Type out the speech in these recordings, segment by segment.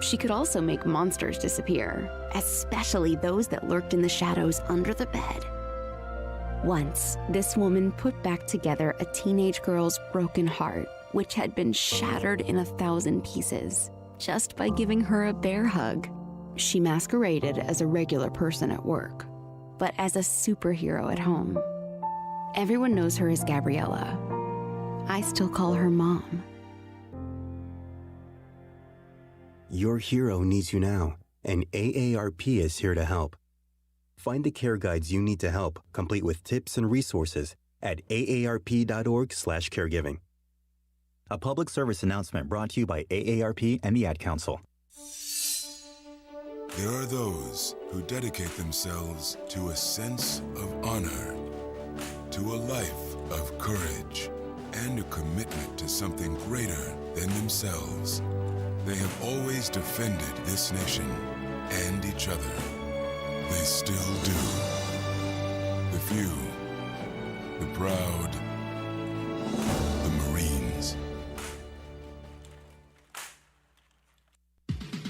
She could also make monsters disappear, especially those that lurked in the shadows under the bed. Once, this woman put back together a teenage girl's broken heart, which had been shattered in 1,000 pieces, just by giving her a bear hug. She masqueraded as a regular person at work, but as a superhero at home. Everyone knows her as Gabriella. I still call her Mom. Your hero needs you now, and AARP is here to help. Find the care guides you need to help, complete with tips and resources at aarp.org/caregiving. A public service announcement brought to you by AARP and the Ad Council. There are those who dedicate themselves to a sense of honor, to a life of courage, and a commitment to something greater than themselves. They have always defended this nation and each other. They still do. The few, the proud, the Marines.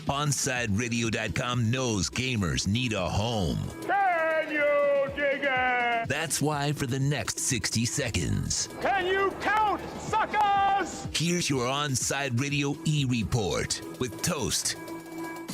OnSideRadio.com knows gamers need a home. Can you dig it? That's why for the next 60 seconds, Can you count, suckers? here's your On-Side Radio E-Report with Toast.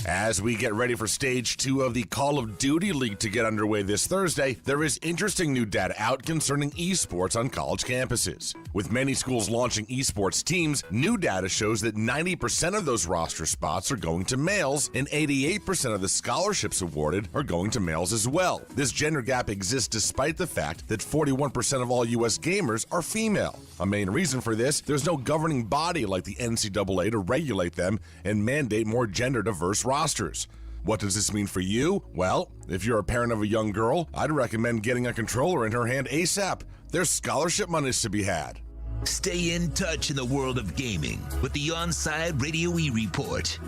As we get ready for Stage 2 of the Call of Duty League to get underway this Thursday, there is interesting new data out concerning esports on college campuses. With many schools launching esports teams, new data shows that 90% of those roster spots are going to males, and 88% of the scholarships awarded are going to males as well. This gender gap exists despite the fact that 41% of all U.S. gamers are female. A main reason for this, there's no governing body like the NCAA to regulate them and mandate more gender-diverse rosters. What does this mean for you? Well, if you're a parent of a young girl, I'd recommend getting a controller in her hand ASAP. There's scholarship monies to be had. Stay in touch in the world of gaming with the On-Side Radio E-Report.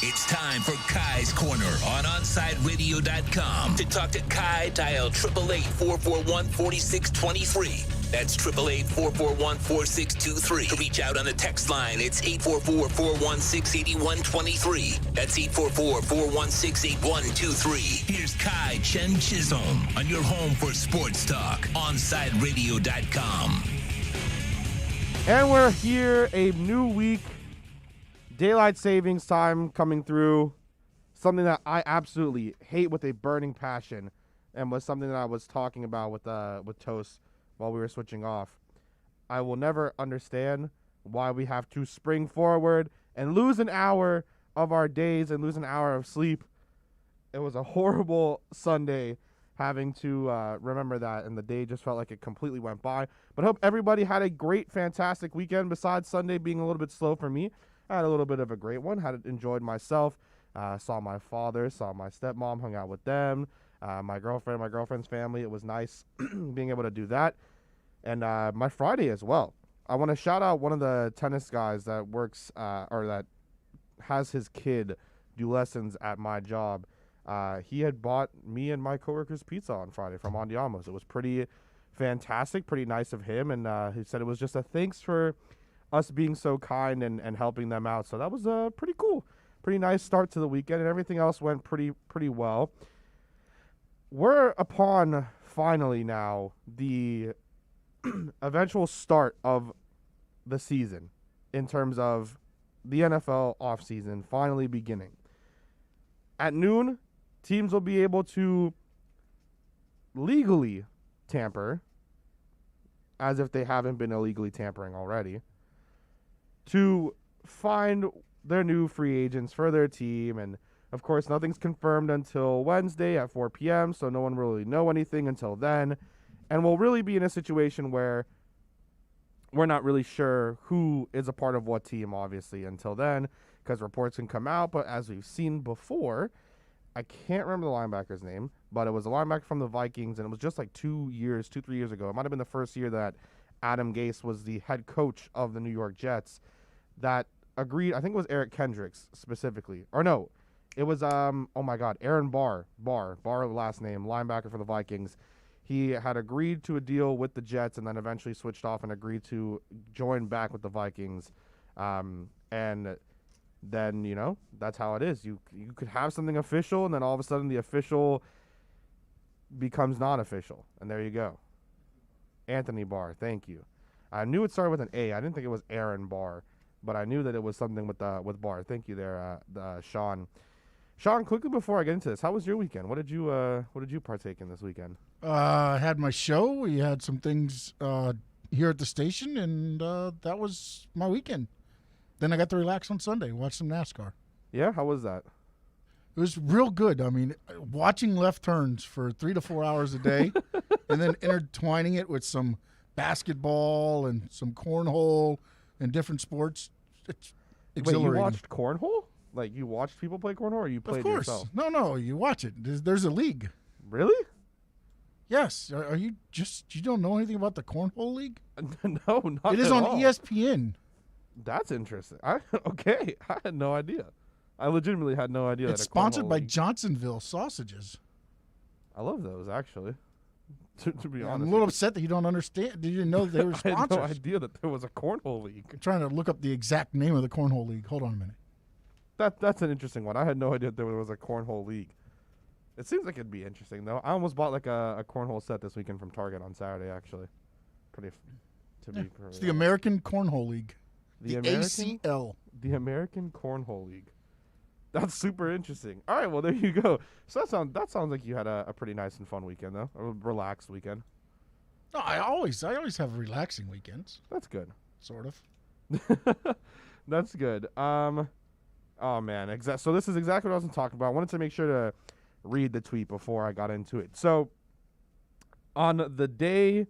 It's time for Kai's Corner on OnSideRadio.com. To talk to Kai, dial 888-441-4623. That's 888-441-4623. To reach out on the text line, it's 844-416-8123. That's 844-416-8123. Here's Kai Chen Chisholm on your home for sports talk, OnSideRadio.com. And we're here, a new week. Daylight savings time coming through, something that I absolutely hate with a burning passion, and was something that I was talking about with Toast while we were switching off. I will never understand why we have to spring forward and lose an hour of our days and lose an hour of sleep. It was a horrible Sunday having to remember that, and the day just felt like it completely went by. But I hope everybody had a great, fantastic weekend besides Sunday being a little bit slow for me. I had a little bit of a great one, had enjoyed myself, saw my father, saw my stepmom, hung out with them, my girlfriend's family. It was nice being able to do that. And my Friday as well. I want to shout out one of the tennis guys that works or that has his kid do lessons at my job. He had bought me and my coworkers pizza on Friday from Andiamo's. It was pretty fantastic, pretty nice of him. And he said it was just a thanks for us being so kind and helping them out. So that was pretty cool. Pretty nice start to the weekend, and everything else went pretty well. We're upon, finally now, the eventual start of the season in terms of the NFL offseason finally beginning. At noon, teams will be able to legally tamper, as if they haven't been illegally tampering already, to find their new free agents for their team. And of course, nothing's confirmed until Wednesday at 4 p.m., so no one will really know anything until then. And we'll really be in a situation where we're not really sure who is a part of what team, obviously, until then, because reports can come out. But as we've seen before, I can't remember the linebacker's name, but it was a linebacker from the Vikings, and it was just like 3 years ago. It might have been the first year that Adam Gase was the head coach of the New York Jets, that agreed. I think it was Eric Kendricks specifically. Or no, it was, Aaron Barr, last name, linebacker for the Vikings. He had agreed to a deal with the Jets and then eventually switched off and agreed to join back with the Vikings. And then, that's how it is. You could have something official, and then all of a sudden the official becomes non-official, and there you go. Anthony Barr, thank you. I knew it started with an A. I didn't think it was Aaron Barr, but I knew that it was something with Barr. Thank you there, Sean. Sean, quickly before I get into this, how was your weekend? What did you partake in this weekend? I had my show. We had some things here at the station, and that was my weekend. Then I got to relax on Sunday, watch some NASCAR. Yeah, how was that? It was real good. I mean, watching left turns for 3 to 4 hours a day and then intertwining it with some basketball and some cornhole and different sports. It's exhilarating. Wait, you watched cornhole? Like, you watched people play cornhole, or you played it yourself? Of course. No, you watch it. There's a league. Really? Yes. Are you don't know anything about the Cornhole League? No, not It is at on all. ESPN. That's interesting. Okay, I had no idea. I legitimately had no idea. It's sponsored by Johnsonville Sausages. I love those, actually. To be honest, I'm a little upset that you don't understand. You didn't know they were I sponsors. had no idea that there was a cornhole league. I'm trying to look up the exact name of the Cornhole League. Hold on a minute. That's an interesting one. I had no idea that there was a cornhole league. It seems like it'd be interesting, though. I almost bought like a cornhole set this weekend from Target on Saturday, actually. It's the American Cornhole League. The American ACL. The American Cornhole League. That's super interesting. All right, well, there you go. So that sounds like you had a pretty nice and fun weekend, though. A relaxed weekend. No, I always have relaxing weekends. That's good. Sort of. That's good. Oh, man. So this is exactly what I was talking about. I wanted to make sure to read the tweet before I got into it. So on the day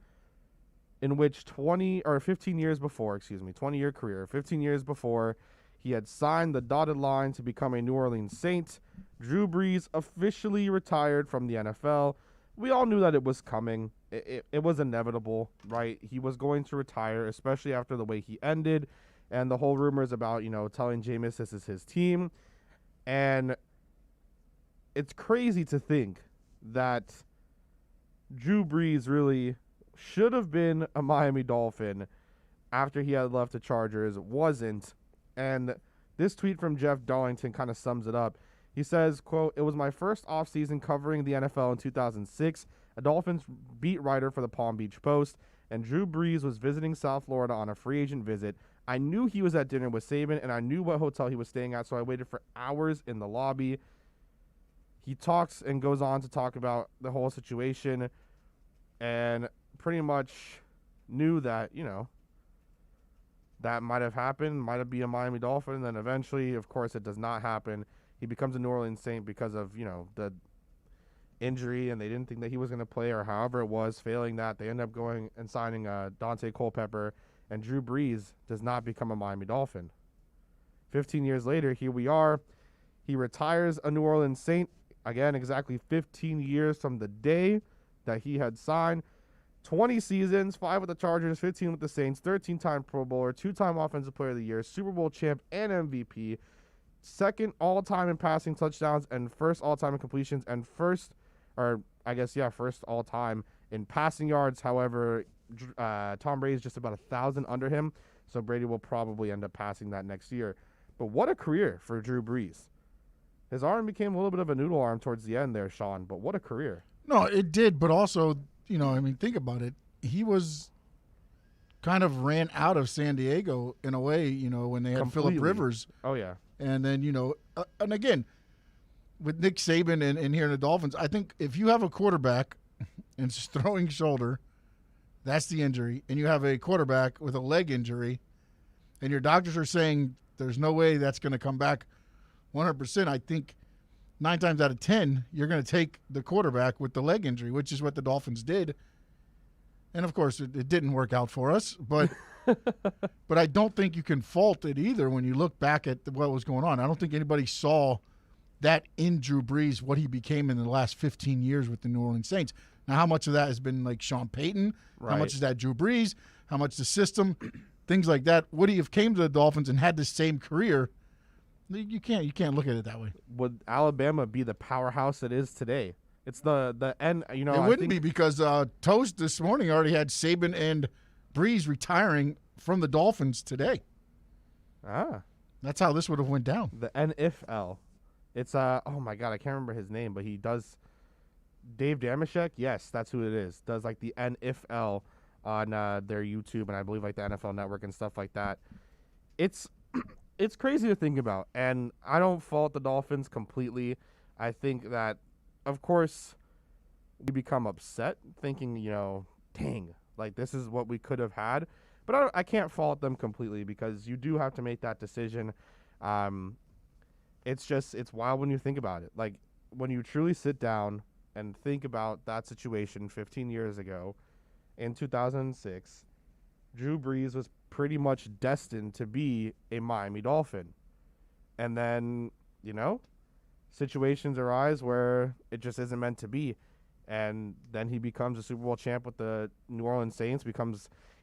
in which 15 years before, 20-year career, 15 years before he had signed the dotted line to become a New Orleans Saint, Drew Brees officially retired from the NFL. We all knew that it was coming. It was inevitable, right? He was going to retire, especially after the way he ended. And the whole rumors about, telling Jameis this is his team. And it's crazy to think that Drew Brees really should have been a Miami Dolphin after he had left the Chargers, wasn't. And this tweet from Jeff Darlington kind of sums it up. He says, quote, "It was my first offseason covering the NFL in 2006, a Dolphins beat writer for the Palm Beach Post, and Drew Brees was visiting South Florida on a free agent visit. I knew he was at dinner with Saban, and I knew what hotel he was staying at, so I waited for hours in the lobby." He talks and goes on to talk about the whole situation and pretty much knew that, that might have happened, might have been a Miami Dolphin, and then eventually, of course, it does not happen. He becomes a New Orleans Saint because of, the injury, and they didn't think that he was going to play, or however it was. Failing that, they end up going and signing Dante Culpepper, and Drew Brees does not become a Miami Dolphin. 15 years later, here we are. He retires a New Orleans Saint. Again, exactly 15 years from the day that he had signed. 20 seasons, 5 with the Chargers, 15 with the Saints, 13-time Pro Bowler, 2-time Offensive Player of the Year, Super Bowl champ and MVP, second all-time in passing touchdowns, and first all-time in completions, and first all-time in passing yards. However, Tom Brady is just about 1,000 under him, so Brady will probably end up passing that next year. But what a career for Drew Brees. His arm became a little bit of a noodle arm towards the end there, Sean, but what a career. No, it did, but also, think about it. He was kind of ran out of San Diego in a way, when they had Phillip Rivers. Oh, yeah. And then, and again, with Nick Saban and here in the Dolphins, I think if you have a quarterback and it's throwing shoulder, that's the injury, and you have a quarterback with a leg injury, and your doctors are saying there's no way that's going to come back 100%, I think 9 times out of 10, you're going to take the quarterback with the leg injury, which is what the Dolphins did. And, of course, it didn't work out for us. But but I don't think you can fault it either when you look back at what was going on. I don't think anybody saw that in Drew Brees, what he became in the last 15 years with the New Orleans Saints. Now, how much of that has been like Sean Payton? Right. How much is that Drew Brees? How much the system? Things like that. Would he have came to the Dolphins and had the same career? You can't look at it that way. Would Alabama be the powerhouse it is today? It's the end. It wouldn't be because Toast this morning already had Saban and Brees retiring from the Dolphins today. Ah, That's how this would have went down. The NFL. It's oh my god, I can't remember his name, but he does Dave Damashek. Yes, that's who it is. Does like the NFL on their YouTube and I believe like the NFL Network and stuff like that. It's crazy to think about, and I don't fault the Dolphins completely. I think that, of course, we become upset thinking, dang, like this is what we could have had. But I can't fault them completely because you do have to make that decision. It's wild when you think about it. Like when you truly sit down and think about that situation 15 years ago in 2006, Drew Brees was pretty much destined to be a Miami Dolphin. And then, situations arise where it just isn't meant to be. And then he becomes a Super Bowl champ with the New Orleans Saints,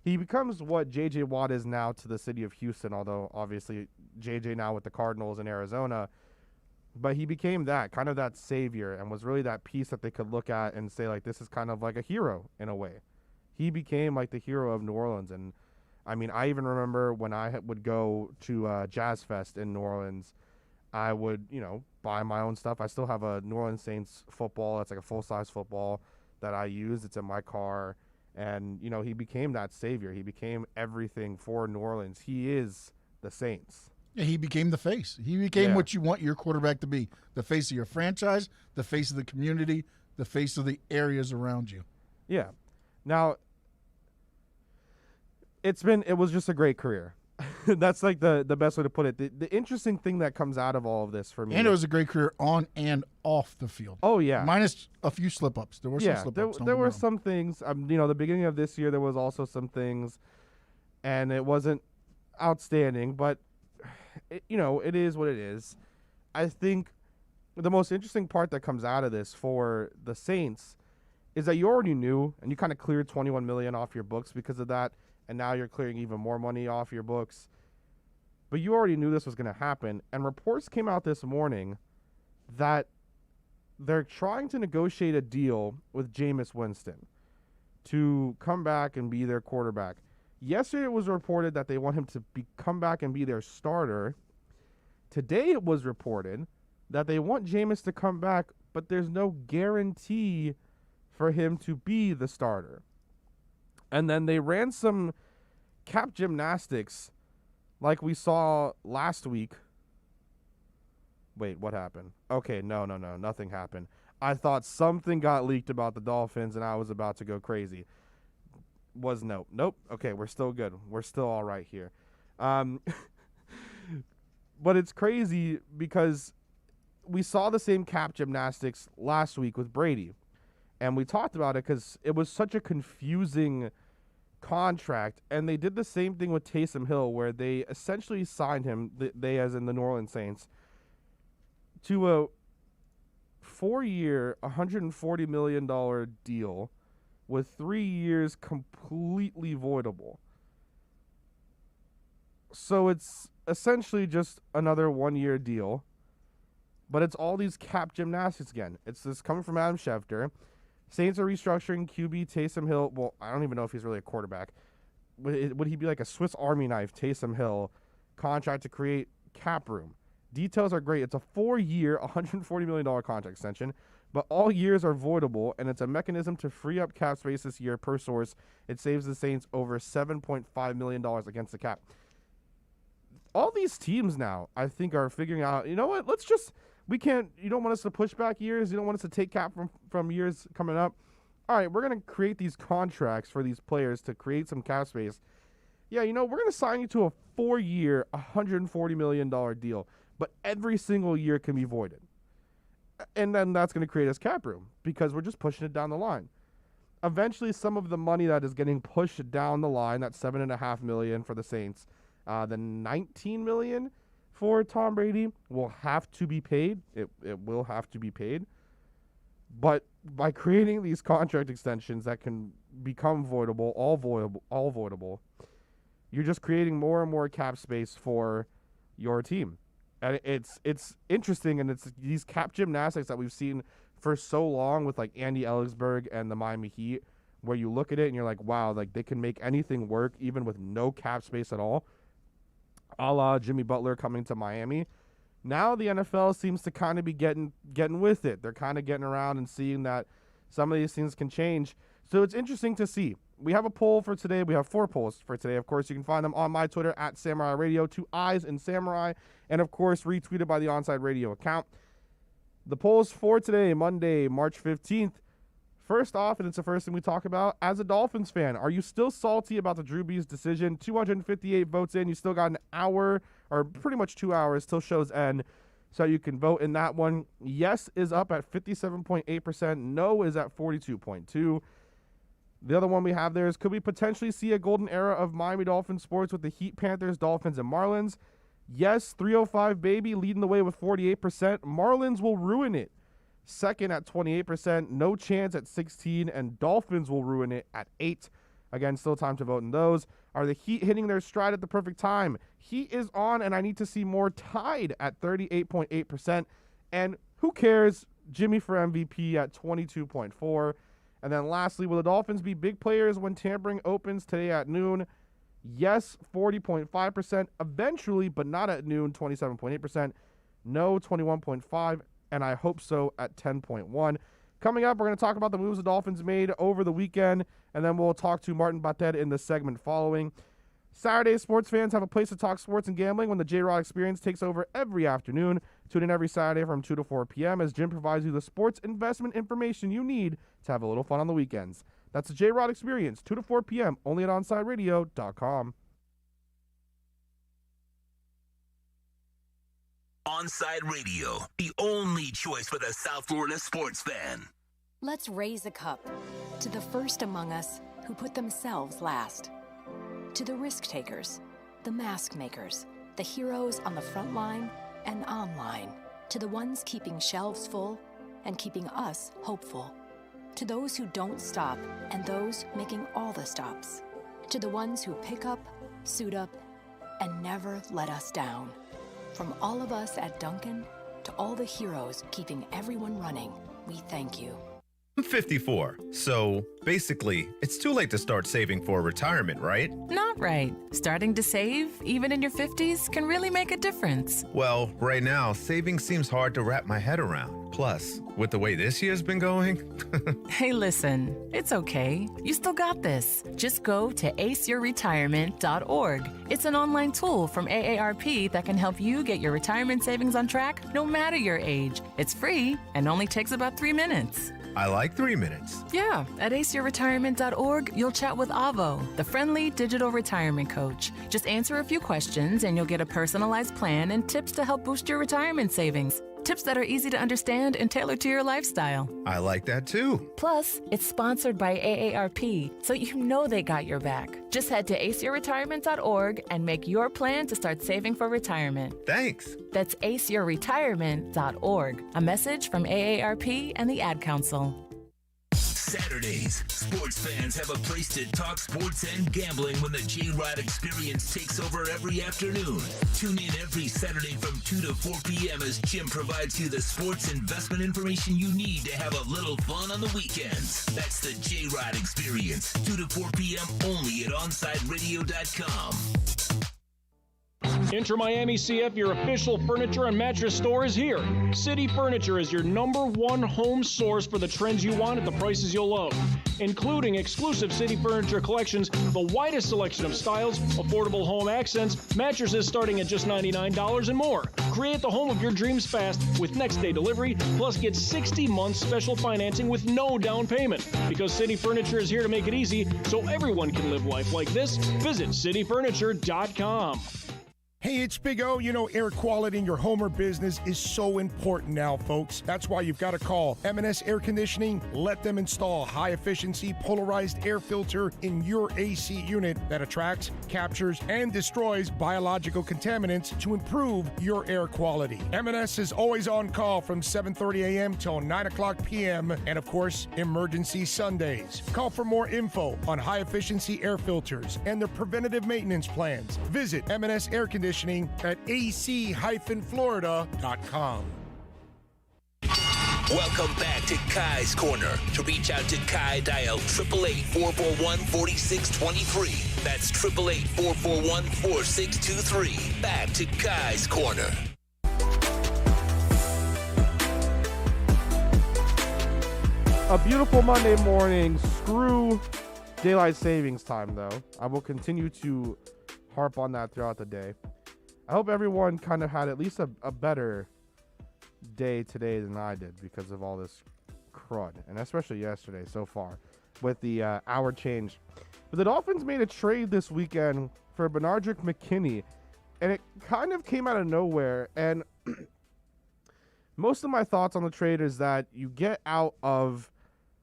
he becomes what J.J. Watt is now to the city of Houston, although obviously J.J. now with the Cardinals in Arizona. But he became kind of that savior, and was really that piece that they could look at and say, like, this is kind of like a hero in a way. He became like the hero of New Orleans. And, I mean, I even remember when I would go to Jazz Fest in New Orleans, I would, buy my own stuff. I still have a New Orleans Saints football. It's like a full-size football that I use. It's in my car. And, he became that savior. He became everything for New Orleans. He is the Saints. Yeah, he became the face. He became what you want your quarterback to be. The face of your franchise, the face of the community, the face of the areas around you. Yeah. Now, it was just a great career. That's like the best way to put it. The interesting thing that comes out of all of this for me. And it was a great career on and off the field. Oh, yeah. Minus a few slip-ups. There were some slip-ups. There were some things. The beginning of this year, there was also some things, and it wasn't outstanding, but, it is what it is. I think the most interesting part that comes out of this for the Saints is that you already knew, and you kind of cleared $21 million off your books because of that, and now you're clearing even more money off your books. But you already knew this was going to happen, and reports came out this morning that they're trying to negotiate a deal with Jameis Winston to come back and be their quarterback. Yesterday it was reported that they want him to come back and be their starter. Today it was reported that they want Jameis to come back, but there's no guarantee for him to be the starter. And then they ran some cap gymnastics like we saw last week. Wait, what happened? Okay, no, nothing happened. I thought something got leaked about the Dolphins and I was about to go crazy. Nope. Okay, we're still good. We're still all right here. But it's crazy because we saw the same cap gymnastics last week with Brady. And we talked about it because it was such a confusing contract. And they did the same thing with Taysom Hill, where they essentially signed him, they as in the New Orleans Saints, to a 4-year, $140 million deal with 3 years completely voidable. So it's essentially just another 1-year deal. But it's all these cap gymnastics again. It's this coming from Adam Schefter. Saints are restructuring QB Taysom Hill. Well, I don't even know if he's really a quarterback. Would he be like a Swiss Army knife, Taysom Hill, contract to create cap room? Details are great. It's a 4-year, $140 million contract extension, but all years are voidable, and it's a mechanism to free up cap space this year. Per source, it saves the Saints over $7.5 million against the cap. All these teams now, I think, are figuring out, you know what, you don't want us to push back years. You don't want us to take cap from years coming up. All right, we're going to create these contracts for these players to create some cap space. Yeah, we're going to sign you to a 4-year, $140 million deal, but every single year can be voided. And then that's going to create us cap room because we're just pushing it down the line. Eventually, some of the money that is getting pushed down the line, that $7.5 million for the Saints, the $19 million for Tom Brady will have to be paid. It will have to be paid. But by creating these contract extensions that can become voidable, all voidable, you're just creating more and more cap space for your team. And it's interesting, and it's these cap gymnastics that we've seen for so long with like Andy Ellisberg and the Miami Heat, where you look at it and you're like, wow, like they can make anything work even with no cap space at all. a la Jimmy Butler coming to Miami. Now the NFL seems to kind of be getting with it. They're kind of getting around and seeing that some of these things can change. So it's interesting to see. We have a poll for today. We have 4 polls for today. Of course, you can find them on my Twitter at Samurai Radio, 2 I's in Samurai, and of course retweeted by the Onside Radio account. The polls for today, Monday, March 15th. First off, and it's the first thing we talk about, as a Dolphins fan, are you still salty about the Drew Brees decision? 258 votes in. You still got an hour, or pretty much 2 hours, till show's end, so you can vote in that one. Yes is up at 57.8%. No is at 42.2%. The other one we have there is, could we potentially see a golden era of Miami Dolphins sports with the Heat, Panthers, Dolphins, and Marlins? Yes, 305 baby, leading the way with 48%. Marlins will ruin it. Second at 28%, no chance at 16%, and Dolphins will ruin it at 8%. Again, still time to vote in those. Are the Heat hitting their stride at the perfect time? Heat is on, and I need to see more, tied at 38.8%. And who cares? Jimmy for MVP at 22.4%. And then lastly, will the Dolphins be big players when tampering opens today at noon? Yes, 40.5%. Eventually, but not at noon, 27.8%. No, 21.5%. And I hope so at 10.1%. Coming up, we're going to talk about the moves the Dolphins made over the weekend, and then we'll talk to Martin Battet in the segment following. Saturday, sports fans have a place to talk sports and gambling when the J-Rod Experience takes over every afternoon. Tune in every Saturday from 2 to 4 p.m. as Jim provides you the sports investment information you need to have a little fun on the weekends. That's the J-Rod Experience, 2 to 4 p.m., only at OnsideRadio.com. Onside Radio, the only choice for the South Florida sports fan. Let's raise a cup to the first among us who put themselves last. To the risk takers, the mask makers, the heroes on the front line and online. To the ones keeping shelves full and keeping us hopeful. To those who don't stop and those making all the stops. To the ones who pick up, suit up, and never let us down. From all of us at Dunkin' to all the heroes keeping everyone running, we thank you. I'm 54, so basically, it's too late to start saving for retirement, right? Not right. Starting to save, even in your 50s, can really make a difference. Well, right now, saving seems hard to wrap my head around. Plus, with the way this year's been going... Hey, listen, it's okay. You still got this. Just go to aceyourretirement.org. It's an online tool from AARP that can help you get your retirement savings on track no matter your age. It's free and only takes about 3 minutes. I like 3 minutes. Yeah, at aceyourretirement.org, you'll chat with Avo, the friendly digital retirement coach. Just answer a few questions and you'll get a personalized plan and tips to help boost your retirement savings. Tips that are easy to understand and tailored to your lifestyle. I like that too. Plus, it's sponsored by AARP, so you know they got your back. Just head to aceyourretirement.org and make your plan to start saving for retirement. Thanks. That's aceyourretirement.org. A message from AARP and the Ad Council. Saturdays, sports fans have a place to talk sports and gambling when the J-Rod Experience takes over every afternoon. Tune in every Saturday from 2 to 4 p.m. as Jim provides you the sports investment information you need to have a little fun on the weekends. That's the J-Rod Experience, 2 to 4 p.m. only at OnsideRadio.com. Inter Miami CF, your official furniture and mattress store, is here. City Furniture is your #1 home source for the trends you want at the prices you'll love, including exclusive City Furniture collections, the widest selection of styles, affordable home accents, mattresses starting at just $99 and more. Create the home of your dreams fast with next-day delivery, plus get 60 months special financing with no down payment. Because City Furniture is here to make it easy so everyone can live life like this, visit cityfurniture.com. Hey, it's Big O. You know, air quality in your home or business is so important now, folks. That's why you've got to call M&S Air Conditioning. Let them install a high-efficiency polarized air filter in your AC unit that attracts, captures, and destroys biological contaminants to improve your air quality. M&S is always on call from 7:30 a.m. till 9 o'clock p.m. and, of course, emergency Sundays. Call for more info on high-efficiency air filters and their preventative maintenance plans. Visit M&S Air Conditioning at ac-florida.com. Welcome back to Kai's Corner. To reach out to Kai, dial 888-441-4623. That's 888-441-4623. Back to Kai's Corner. A beautiful Monday morning. Screw daylight savings time, though. I will continue to harp on that throughout the day. I hope everyone kind of had at least a better day today than I did because of all this crud, and especially yesterday so far with the hour change. But the Dolphins made a trade this weekend for Benardrick McKinney, and it kind of came out of nowhere. And most of my thoughts on the trade is that you get out of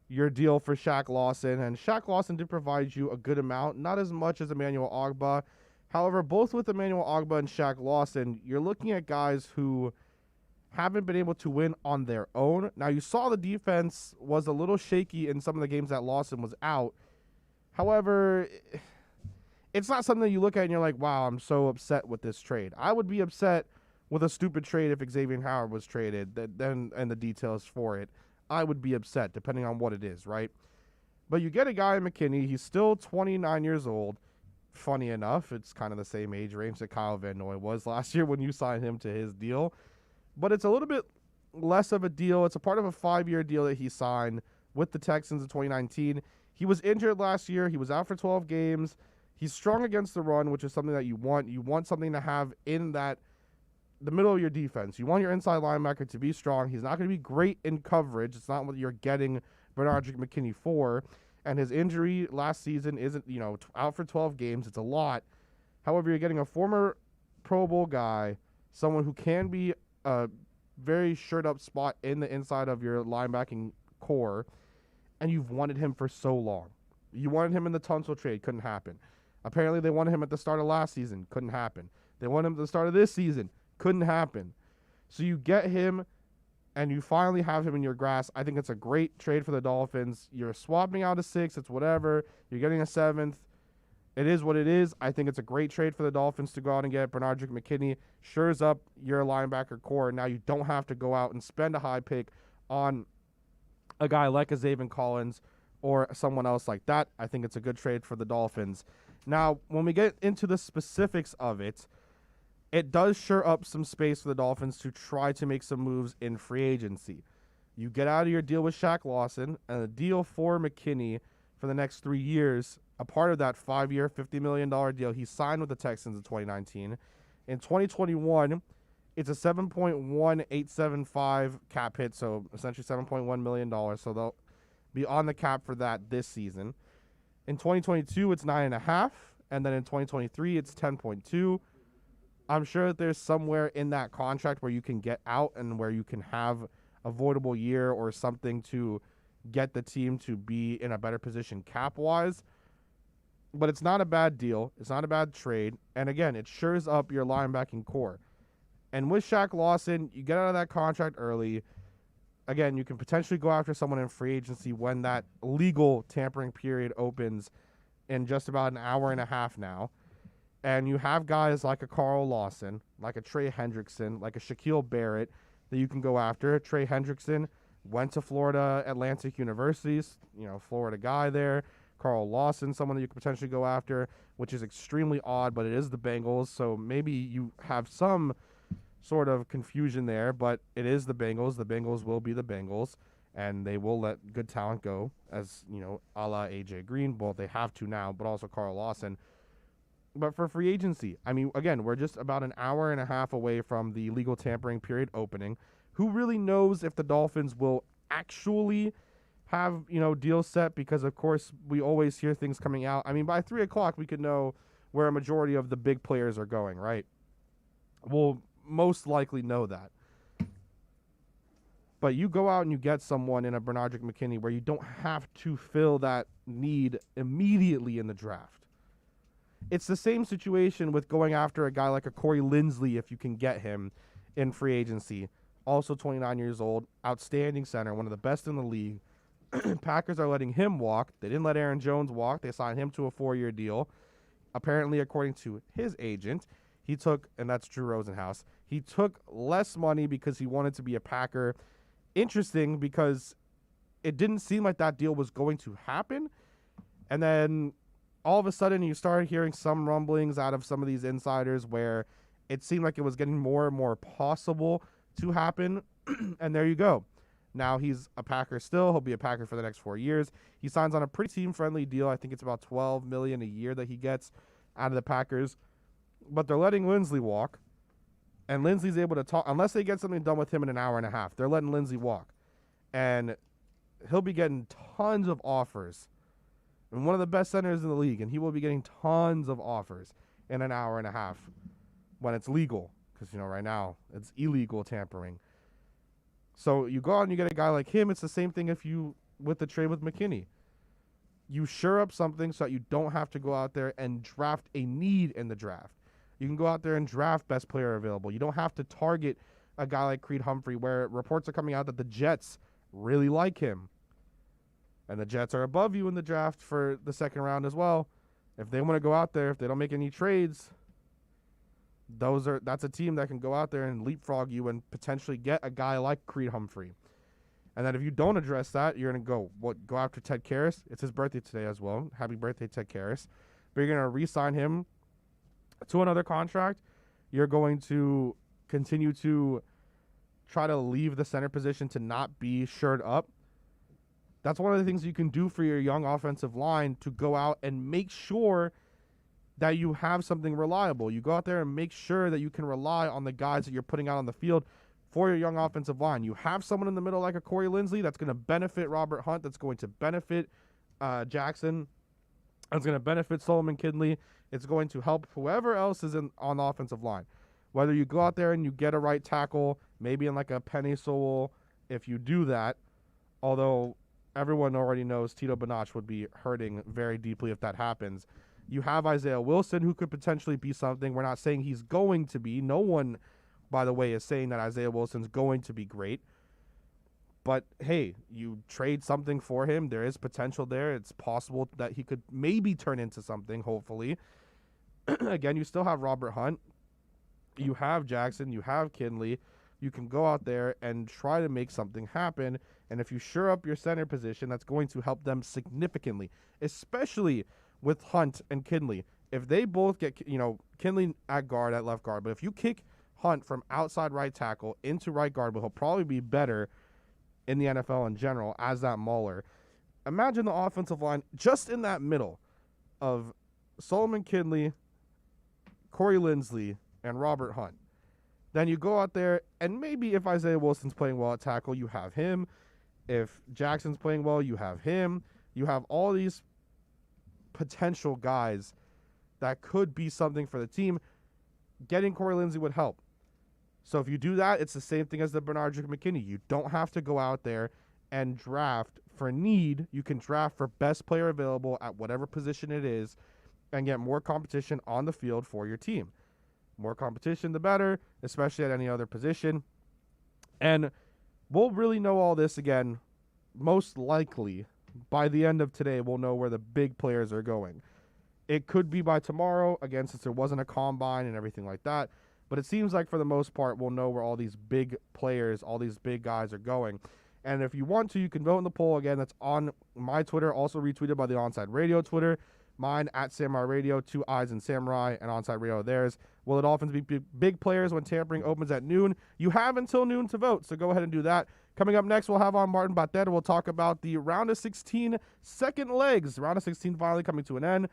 your deal for Shaq Lawson, and Shaq Lawson did provide you a good amount, not as much as Emmanuel Ogbah. However, both with Emmanuel Ogbah and Shaq Lawson, you're looking at guys who haven't been able to win on their own. Now, you saw the defense was a little shaky in some of the games that Lawson was out. However, it's not something that you look at and you're like, wow, I'm so upset with this trade. I would be upset with a stupid trade if Xavier Howard was traded, then and the details for it. I would be upset, depending on what it is, right? But you get a guy in McKinney. He's still 29 years old. Funny enough, it's kind of the same age range that Kyle Van Noy was last year when you signed him to his deal. But it's a little bit less of a deal. It's a part of a 5-year deal that he signed with the Texans in 2019. He was injured last year. He was out for 12 games. He's strong against the run, which is something that you want. You want something to have in the middle of your defense. You want your inside linebacker to be strong. He's not going to be great in coverage. It's not what you're getting Benardrick McKinney for. And his injury last season isn't, out for 12 games. It's a lot. However, you're getting a former Pro Bowl guy, someone who can be a very shirt-up spot in the inside of your linebacking core, and you've wanted him for so long. You wanted him in the Tunsil trade. Couldn't happen. Apparently, they wanted him at the start of last season. Couldn't happen. They wanted him at the start of this season. Couldn't happen. So you get him, and you finally have him in your grasp. I think it's a great trade for the Dolphins. You're swapping out a 6th. It's whatever. You're getting a 7th. It is what it is. I think it's a great trade for the Dolphins to go out and get Benardrick McKinney. Shores up your linebacker core. Now you don't have to go out and spend a high pick on a guy like a Zaven Collins or someone else like that. I think it's a good trade for the Dolphins. Now, when we get into the specifics of it, it does shore up some space for the Dolphins to try to make some moves in free agency. You get out of your deal with Shaq Lawson, and a deal for McKinney for the next 3 years, a part of that 5-year, $50 million deal he signed with the Texans in 2019. In 2021, it's a $7.1875 cap hit, so essentially $7.1 million. So they'll be on the cap for that this season. In 2022, it's 9.5, and then in 2023, it's 10.2. I'm sure that there's somewhere in that contract where you can get out and where you can have a voidable year or something to get the team to be in a better position cap-wise. But it's not a bad deal. It's not a bad trade. And again, it shores up your linebacking core. And with Shaq Lawson, you get out of that contract early. Again, you can potentially go after someone in free agency when that legal tampering period opens in just about an hour and a half now. And you have guys like a Carl Lawson, like a Trey Hendrickson, like a Shaquille Barrett that you can go after. Trey Hendrickson went to Florida Atlantic Universities, Florida guy there. Carl Lawson, someone that you could potentially go after, which is extremely odd, but it is the Bengals, so maybe you have some sort of confusion there, but it is the Bengals. The Bengals will be the Bengals, and they will let good talent go, as, a la A.J. Green. Well, they have to now, but also Carl Lawson. But for free agency, again, we're just about an hour and a half away from the legal tampering period opening. Who really knows if the Dolphins will actually have, deals set? Because, of course, we always hear things coming out. By 3 o'clock, we could know where a majority of the big players are going, right? We'll most likely know that. But you go out and you get someone in a Benardrick McKinney where you don't have to fill that need immediately in the draft. It's the same situation with going after a guy like a Corey Linsley if you can get him in free agency. Also 29 years old, outstanding center, one of the best in the league. Packers are letting him walk. They didn't let Aaron Jones walk. They signed him to a 4-year deal. Apparently, according to his agent, he took, and that's Drew Rosenhaus, he took less money because he wanted to be a Packer interesting because it didn't seem like that deal was going to happen. And then all of a sudden you started hearing some rumblings out of some of these insiders where it seemed like it was getting more and more possible to happen. And there you go. Now he's a Packer still. He'll be a Packer for the next 4 years. He signs on a pretty team-friendly deal. I think it's about $12 million a year that he gets out of the Packers. But they're letting Linsley walk. And Linsley's able to talk. Unless they get something done with him in an hour and a half, they're letting Linsley walk. And he'll be getting tons of offers. And one of the best centers in the league. And he will be getting tons of offers in an hour and a half when it's legal. Because, right now it's illegal tampering. So you go out and you get a guy like him. It's the same thing with the trade with McKinney. You shore up something so that you don't have to go out there and draft a need in the draft. You can go out there and draft best player available. You don't have to target a guy like Creed Humphrey, where reports are coming out that the Jets really like him. And the Jets are above you in the draft for the second round as well. If they want to go out there, if they don't make any trades, that's a team that can go out there and leapfrog you and potentially get a guy like Creed Humphrey. And then if you don't address that, you're going to go after Ted Karras. It's his birthday today as well. Happy birthday, Ted Karras. But you're going to re-sign him to another contract. You're going to continue to try to leave the center position to not be shored up. That's one of the things you can do for your young offensive line, to go out and make sure that you have something reliable. You go out there and make sure that you can rely on the guys that you're putting out on the field for your young offensive line. You have someone in the middle like a Corey Linsley that's going to benefit Robert Hunt, that's going to benefit Jackson, that's going to benefit Solomon Kindley. It's going to help whoever else is on the offensive line. Whether you go out there and you get a right tackle, maybe in like a Penny Sewell, if you do that, although everyone already knows Tito Bonach would be hurting very deeply if that happens. You have Isaiah Wilson, who could potentially be something. We're not saying he's going to be. No one, by the way, is saying that Isaiah Wilson's going to be great. But, hey, you trade something for him. There is potential there. It's possible that he could maybe turn into something, hopefully. Again, you still have Robert Hunt. You have Jackson. You have Kindley. You can go out there and try to make something happen. And if you shore up your center position, that's going to help them significantly, especially with Hunt and Kindley. If they both get, Kindley at guard, at left guard, but if you kick Hunt from outside right tackle into right guard, but he'll probably be better in the NFL in general as that mauler. Imagine the offensive line just in that middle of Solomon Kindley, Corey Linsley, and Robert Hunt. Then you go out there, and maybe if Isaiah Wilson's playing well at tackle, you have him. If Jackson's playing well, you have him. You have all these potential guys that could be something for the team. Getting Corey Linsley would help. So if you do that, it's the same thing as the Bernardrick McKinney. You don't have to go out there and draft for need. You can draft for best player available at whatever position it is and get more competition on the field for your team. More competition, the better, especially at any other position. And we'll really know all this again, most likely by the end of today. We'll know where the big players are going. It could be by tomorrow, again, since there wasn't a combine and everything like that. But it seems like for the most part, we'll know where all these big players, all these big guys are going. And if you want to, you can vote in the poll. Again, that's on my Twitter, also retweeted by the Onside Radio Twitter. Mine, at Samurai Radio, 2 Eyes in Samurai, and Onside Radio theirs. Will the Dolphins be big players when tampering opens at noon? You have until noon to vote, so go ahead and do that. Coming up next, we'll have on Martin Bateta. We'll talk about the Round of 16 second legs. Round of 16 finally coming to an end.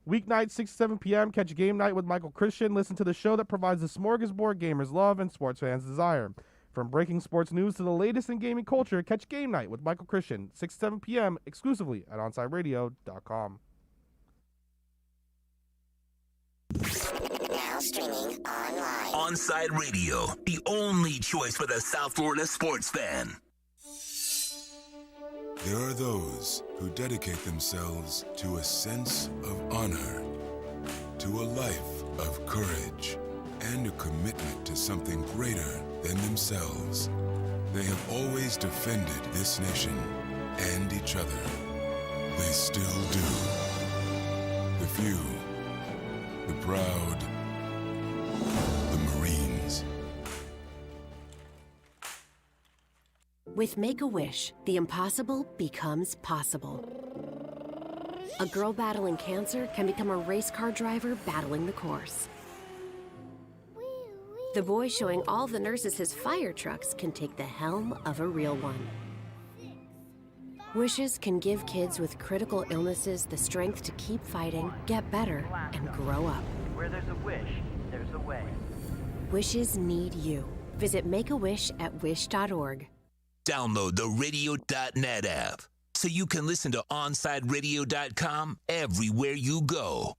Weeknight, 6 to 7 p.m., catch Game Night with Michael Christian. Listen to the show that provides the smorgasbord gamers love and sports fans desire. From breaking sports news to the latest in gaming culture, catch Game Night with Michael Christian, 6 to 7 p.m., exclusively at OnsideRadio.com. Now streaming online. Onside Radio, the only choice for the South Florida sports fan. There are those who dedicate themselves to a sense of honor, to a life of courage, and a commitment to something greater than themselves. They have always defended this nation and each other. They still do. The few, the proud, the Marines. With Make-A-Wish, the impossible becomes possible. A girl battling cancer can become a race car driver battling the course. The boy showing all the nurses his fire trucks can take the helm of a real one. Wishes can give kids with critical illnesses the strength to keep fighting, get better, and grow up. Where there's a wish, there's a way. Wishes need you. Visit Make-A-Wish at wish.org. Download the radio.net app so you can listen to OnsideRadio.com everywhere you go.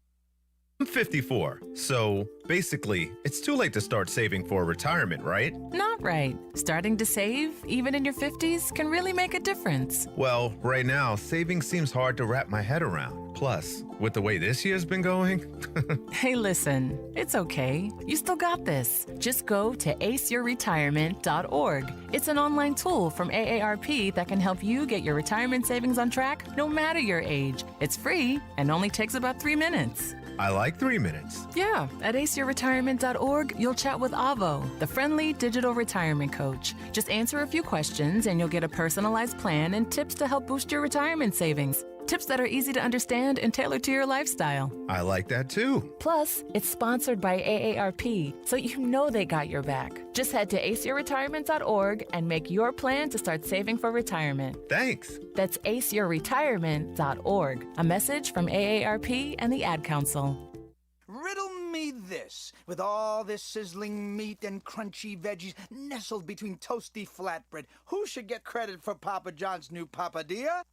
I'm 54, so basically, it's too late to start saving for retirement, right? Not right. Starting to save, even in your 50s, can really make a difference. Well, right now, saving seems hard to wrap my head around. Plus, with the way this year's been going... Hey, listen, it's okay. You still got this. Just go to aceyourretirement.org. It's an online tool from AARP that can help you get your retirement savings on track no matter your age. It's free and only takes about 3 minutes. I like 3 minutes. Yeah, at aceyourretirement.org, you'll chat with Avo, the friendly digital retirement coach. Just answer a few questions and you'll get a personalized plan and tips to help boost your retirement savings. Tips that are easy to understand and tailored to your lifestyle. I like that too. Plus, it's sponsored by AARP, so you know they got your back. Just head to aceyourretirement.org and make your plan to start saving for retirement. Thanks. That's aceyourretirement.org. A message from AARP and the Ad Council. Riddle me this. With all this sizzling meat and crunchy veggies nestled between toasty flatbread, who should get credit for Papa John's new papadilla?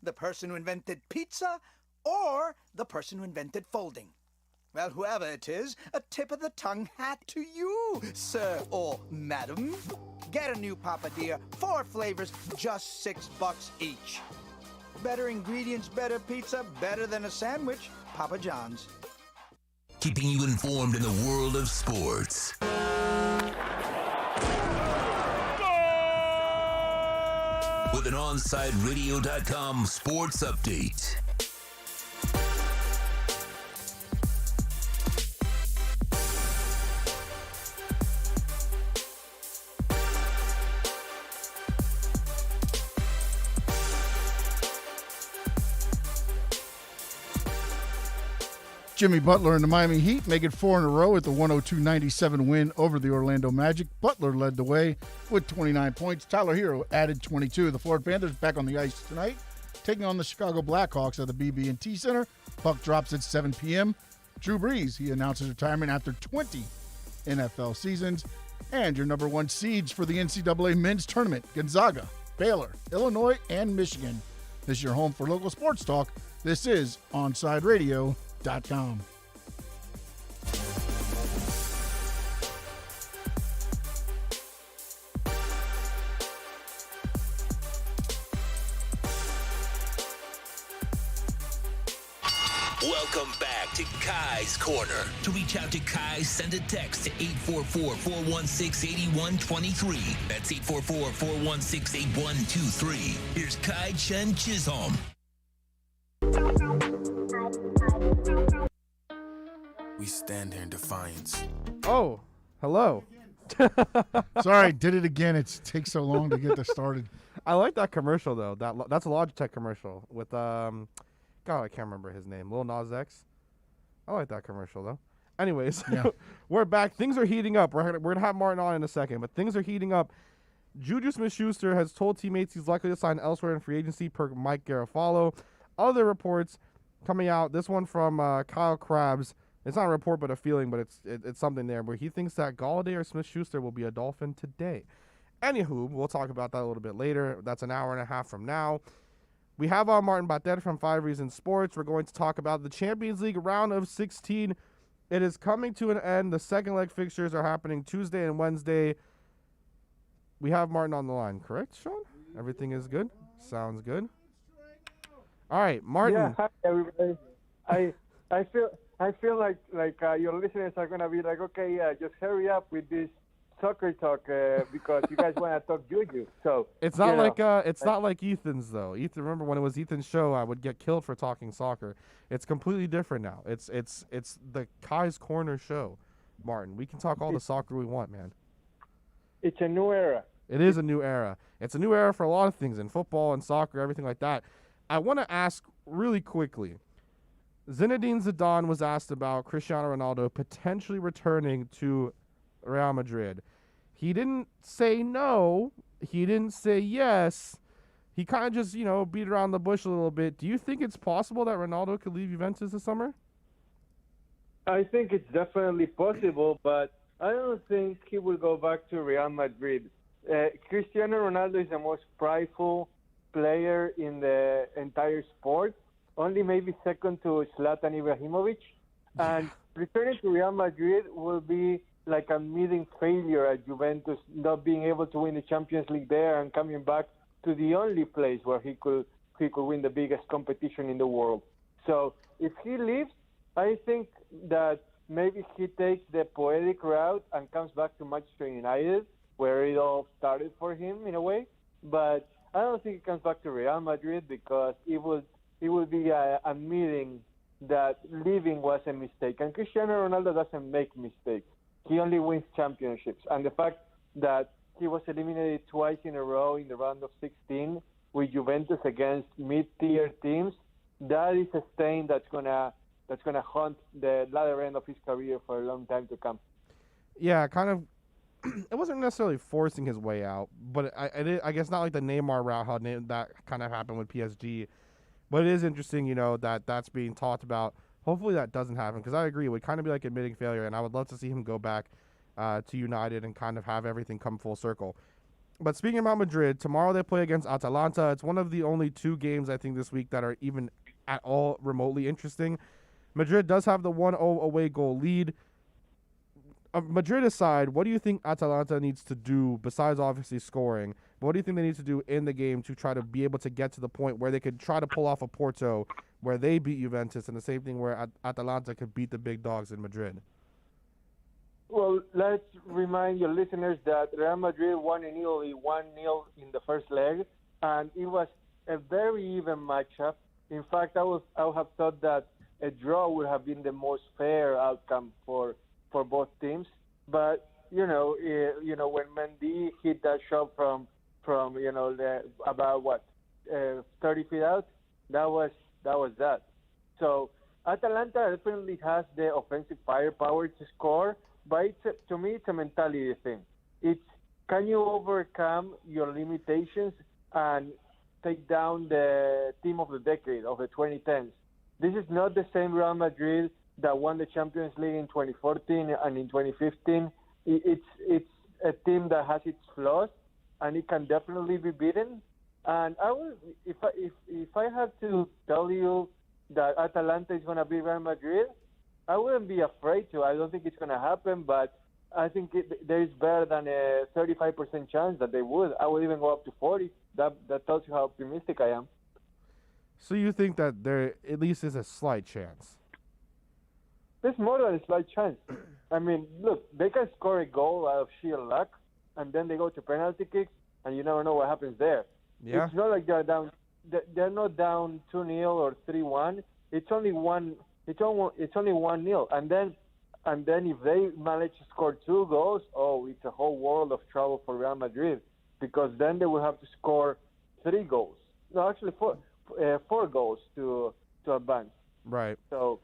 The person who invented pizza or the person who invented folding? Well, whoever it is, a tip of the tongue hat to you, sir or madam. Get a new papadilla, 4 flavors, just $6 each. Better ingredients, better pizza, better than a sandwich. Papa John's. Keeping you informed in the world of sports. With an OnsideRadio.com sports update. Jimmy Butler and the Miami Heat make it 4 in a row at the 102-97 win over the Orlando Magic. Butler led the way with 29 points. Tyler Hero added 22. The Florida Panthers back on the ice tonight, taking on the Chicago Blackhawks at the BB&T Center. Puck drops at 7 p.m. Drew Brees, he announces retirement after 20 NFL seasons. And your number 1 seeds for the NCAA men's tournament, Gonzaga, Baylor, Illinois, and Michigan. This is your home for local sports talk. This is OnsideRadio.com. Welcome back to Kai's Corner. To reach out to Kai, send a text to 844-416-8123. That's 844-416-8123. Here's Kai Chen Chisholm. We stand here in defiance. Oh, hello. Sorry, did it again. It takes so long to get this started. I like that commercial though. That's a Logitech commercial with God, I can't remember his name. Lil Nas X. I like that commercial though. Anyways, Yeah. we're back. Things are heating up. We're gonna have Martin on in a second, but things are heating up. Juju Smith-Schuster has told teammates he's likely to sign elsewhere in free agency per Mike Garafolo. Other reports coming out. This one from Kyle Krabs. It's not a report, but a feeling, but it's something there where he thinks that Galladay or Smith-Schuster will be a Dolphin today. Anywho, we'll talk about that a little bit later. That's an hour and a half from now. We have Martin Batet from 5 Reasons Sports. We're going to talk about the Champions League round of 16. It is coming to an end. The second leg fixtures are happening Tuesday and Wednesday. We have Martin on the line, correct, Sean? Everything is good? Sounds good. All right, Martin. Yeah, hi everybody. I feel like your listeners are gonna be like, okay, just hurry up with this soccer talk because you guys want to talk juju. So It's not not like Ethan's though. Ethan, remember when it was Ethan's show, I would get killed for talking soccer. It's completely different now. It's the Kai's Corner show, Martin. We can talk all the soccer we want, man. It's a new era. It is a new era. It's a new era for a lot of things in football and soccer, everything like that. I want to ask really quickly. Zinedine Zidane was asked about Cristiano Ronaldo potentially returning to Real Madrid. He didn't say no. He didn't say yes. He kind of just, beat around the bush a little bit. Do you think it's possible that Ronaldo could leave Juventus this summer? I think it's definitely possible, but I don't think he will go back to Real Madrid. Cristiano Ronaldo is the most prideful player in the entire sport, only maybe second to Zlatan Ibrahimovic. And returning to Real Madrid will be like a meeting failure at Juventus, not being able to win the Champions League there and coming back to the only place where he could win the biggest competition in the world. So if he leaves, I think that maybe he takes the poetic route and comes back to Manchester United, where it all started for him in a way. But I don't think he comes back to Real Madrid because it would be a meeting that leaving was a mistake. And Cristiano Ronaldo doesn't make mistakes. He only wins championships. And the fact that he was eliminated twice in a row in the round of 16 with Juventus against mid-tier teams, that is a stain that's gonna haunt the latter end of his career for a long time to come. Yeah, kind of. It wasn't necessarily forcing his way out, but I guess not like the Neymar route, how that kind of happened with PSG. But it is interesting, that's being talked about. Hopefully that doesn't happen, because I agree. It would kind of be like admitting failure, and I would love to see him go back to United and kind of have everything come full circle. But speaking about Madrid, tomorrow they play against Atalanta. It's one of the only two games, I think, this week that are even at all remotely interesting. Madrid does have the 1-0 away goal lead. Madrid aside, what do you think Atalanta needs to do, besides obviously scoring? What do you think they need to do in the game to try to be able to get to the point where they could try to pull off a Porto where they beat Juventus, and the same thing where Atalanta could beat the big dogs in Madrid? Well, let's remind your listeners that Real Madrid won in Italy 1-0 in the first leg, and it was a very even matchup. In fact, I would have thought that a draw would have been the most fair outcome for both teams. But when Mendy hit that shot from about 30 feet out, that was that. So Atalanta definitely has the offensive firepower to score, but to me it's a mentality thing. It's, can you overcome your limitations and take down the team of the decade of the 2010s? This is not the same Real Madrid that won the Champions League in 2014 and in 2015. It's a team that has its flaws, and it can definitely be beaten. And I would, if I had to tell you that Atalanta is going to beat Real Madrid, I wouldn't be afraid to. I don't think it's going to happen, but I think there is better than a 35% chance that they would. I would even go up to 40. That tells you how optimistic I am. So you think that there at least is a slight chance? There's more than a slight chance. I mean, look, they can score a goal out of sheer luck, and then they go to penalty kicks, and you never know what happens there. Yeah. It's not like they're down. They're not down 2-0 or 3-1. It's only one. It's only 1-0, and then if they manage to score 2 goals, it's a whole world of trouble for Real Madrid, because then they will have to score 3 goals. No, actually 4 goals to advance. Right. So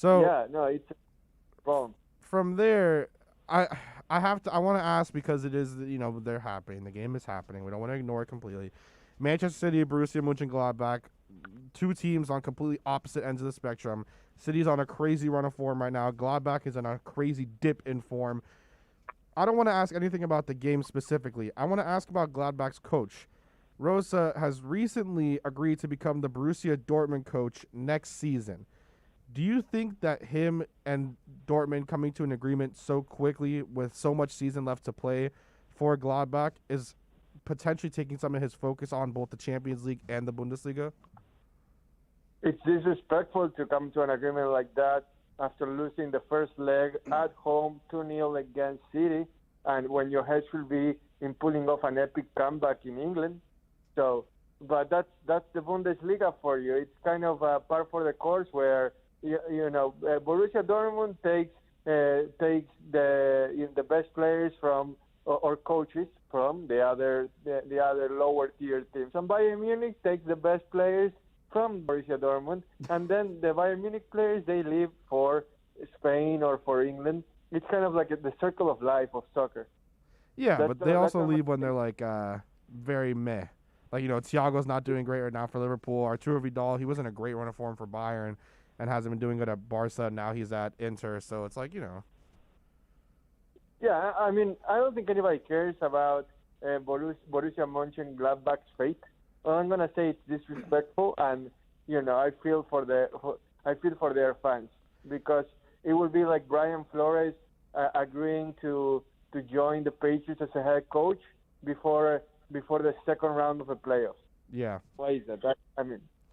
yeah, no, it's a problem. From there, I want to ask, because it is, they're happening. The game is happening. We don't want to ignore it completely. Manchester City, Borussia Mönchengladbach, 2 teams on completely opposite ends of the spectrum. City's on a crazy run of form right now. Gladbach is on a crazy dip in form. I don't want to ask anything about the game specifically. I want to ask about Gladbach's coach. Rosa has recently agreed to become the Borussia Dortmund coach next season. Do you think that him and Dortmund coming to an agreement so quickly with so much season left to play for Gladbach is potentially taking some of his focus on both the Champions League and the Bundesliga? It's disrespectful to come to an agreement like that after losing the first leg at home 2-0 against City, and when your head should be in pulling off an epic comeback in England. So, but that's the Bundesliga for you. It's kind of a par for the course where Borussia Dortmund takes the best players from or coaches from the other lower tier teams. And Bayern Munich takes the best players from Borussia Dortmund, and then the Bayern Munich players, they leave for Spain or for England. It's kind of like the circle of life of soccer. Yeah, but they also leave when they're like very meh. Like, Thiago's not doing great right now for Liverpool. Arturo Vidal, he wasn't a great run of form for Bayern and hasn't been doing good at Barca. Now he's at Inter, so it's like, Yeah, I mean, I don't think anybody cares about Borussia Mönchengladbach's fate. Well, I'm gonna say it's disrespectful, and I feel for their fans, because it would be like Brian Flores agreeing to join the Patriots as a head coach before the second round of the playoffs. Yeah. Why is that?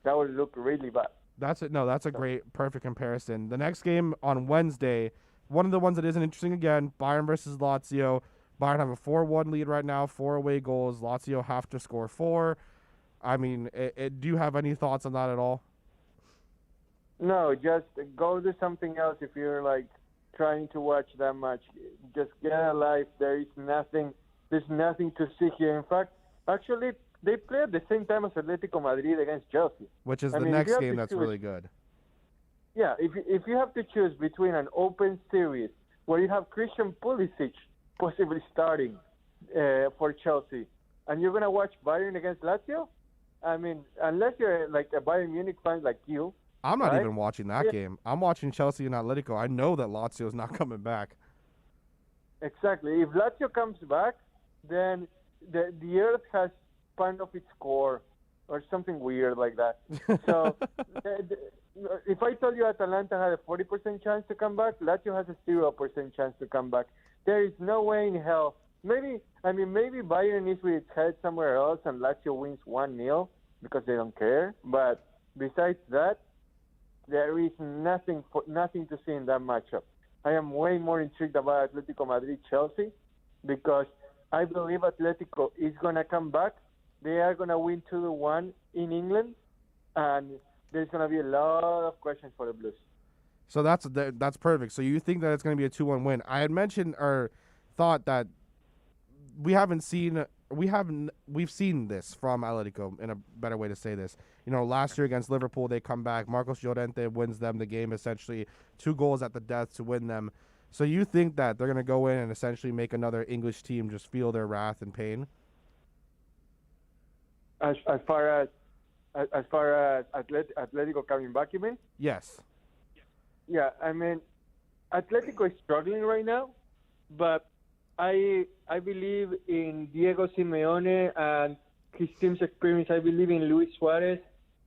That would look really bad. That's it. No, that's a great, perfect comparison. The next game on Wednesday, one of the ones that isn't interesting again, Bayern versus Lazio. Bayern have a 4-1 lead right now, 4 away goals. Lazio have to score 4. I mean, do you have any thoughts on that at all? No, just go do something else if you're like trying to watch that much. Just get a life. There's nothing to see here. In fact, actually, they play at the same time as Atletico Madrid against Chelsea. Which is the next game that's really good. Yeah, if you have to choose between an open series where you have Christian Pulisic possibly starting for Chelsea, and you're going to watch Bayern against Lazio, I mean, unless you're like a Bayern Munich fan like you. I'm not even watching that game. I'm watching Chelsea and Atletico. I know that Lazio is not coming back. Exactly. If Lazio comes back, then the earth has spun off its core or something weird like that. So if I told you Atalanta had a 40% chance to come back, Lazio has a 0% chance to come back. There is no way in hell. Maybe Bayern is with its head somewhere else and Lazio wins 1-0 because they don't care. But besides that, there is nothing to see in that matchup. I am way more intrigued about Atletico Madrid-Chelsea because I believe Atletico is going to come back. They are going to win 2-1 in England, and there's going to be a lot of questions for the Blues. So that's perfect. So you think that it's going to be a 2-1 win. I had mentioned or thought that we've seen this from Atletico, in a better way to say this. Last year against Liverpool, they come back. Marcos Llorente wins them the game, essentially 2 goals at the death to win them. So you think that they're going to go in and essentially make another English team just feel their wrath and pain? As far as Atletico coming back, you mean? Yes. Yeah, I mean, Atletico is struggling right now, but I believe in Diego Simeone and his team's experience. I believe in Luis Suarez,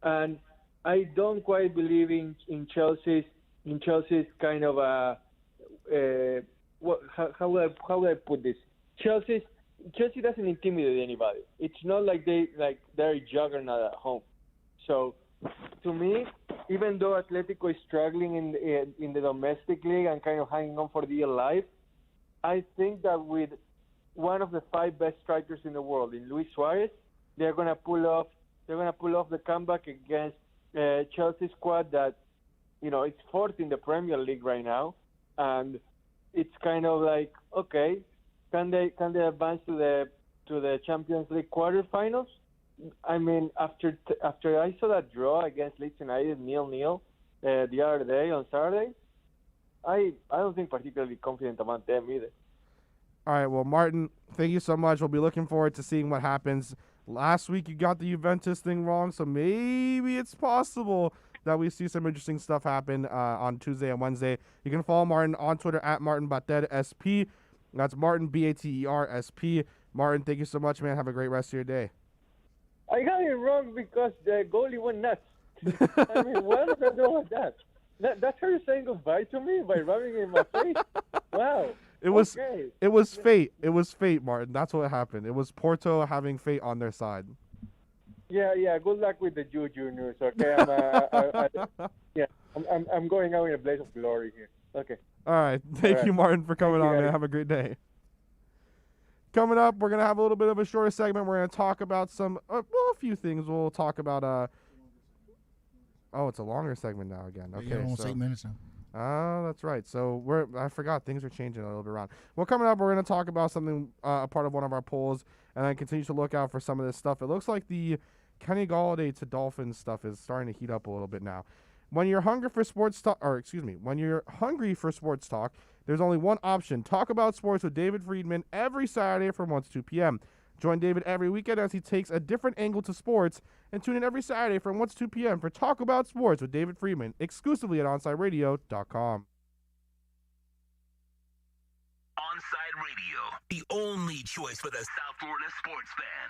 and I don't quite believe in Chelsea's kind of how would I put this? Chelsea doesn't intimidate anybody. It's not like they're a juggernaut at home. So to me, even though Atletico is struggling in the domestic league and kind of hanging on for dear life, I think that with one of the 5 best strikers in the world, in Luis Suarez, they're gonna pull off the comeback against Chelsea squad that it's 4th in the Premier League right now, and it's kind of like, okay, can they advance to the Champions League quarterfinals? I mean, after I saw that draw against Leeds United 0-0 the other day on Saturday, I don't think particularly confident about them either. All right, well, Martin, thank you so much. We'll be looking forward to seeing what happens. Last week you got the Juventus thing wrong, so maybe it's possible that we see some interesting stuff happen on Tuesday and Wednesday. You can follow Martin on Twitter at MartinBatersP. That's Martin, BATERSP. Martin, thank you so much, man. Have a great rest of your day. I got it wrong because the goalie went nuts. I mean, what does that do with that? That's how you're saying goodbye to me? By rubbing it in my face? Wow. It was fate. It was fate, Martin. That's what happened. It was Porto having fate on their side. Yeah. Good luck with the Juju news. Okay, I'm going out in a blaze of glory here. Okay. All right. Thank you, Martin, for coming on, man. Have a great day. Coming up, we're gonna have a little bit of a shorter segment. We're gonna talk about a few things. We'll talk about. Oh, it's a longer segment now again. Okay, almost 8 minutes now. Oh, that's right. So I forgot things are changing a little bit around. Well, coming up, we're going to talk about something, a part of one of our polls, and then continue to look out for some of this stuff. It looks like the Kenny Galladay to Dolphins stuff is starting to heat up a little bit now. When you're hungry for sports talk, when you're hungry for sports talk, there's only one option. Talk about sports with David Friedman every Saturday from 1 to 2 p.m. Join David every weekend as he takes a different angle to sports, and tune in every Saturday from 1 to 2 p.m. for Talk About Sports with David Friedman, exclusively at OnsideRadio.com. Onside Radio, the only choice for the South Florida sports fan.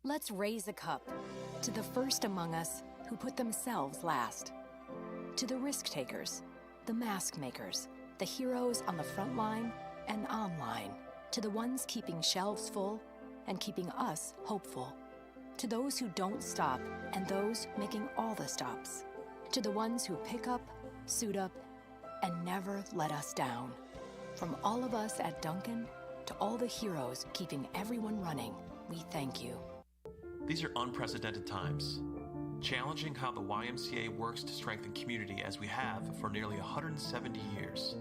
Let's raise a cup to the first among us who put themselves last. To the risk takers, the mask makers, the heroes on the front line and online. To the ones keeping shelves full and keeping us hopeful. To those who don't stop and those making all the stops. To the ones who pick up, suit up, and never let us down. From all of us at Duncan to all the heroes keeping everyone running, we thank you. These are unprecedented times, challenging how the YMCA works to strengthen community as we have for nearly 170 years.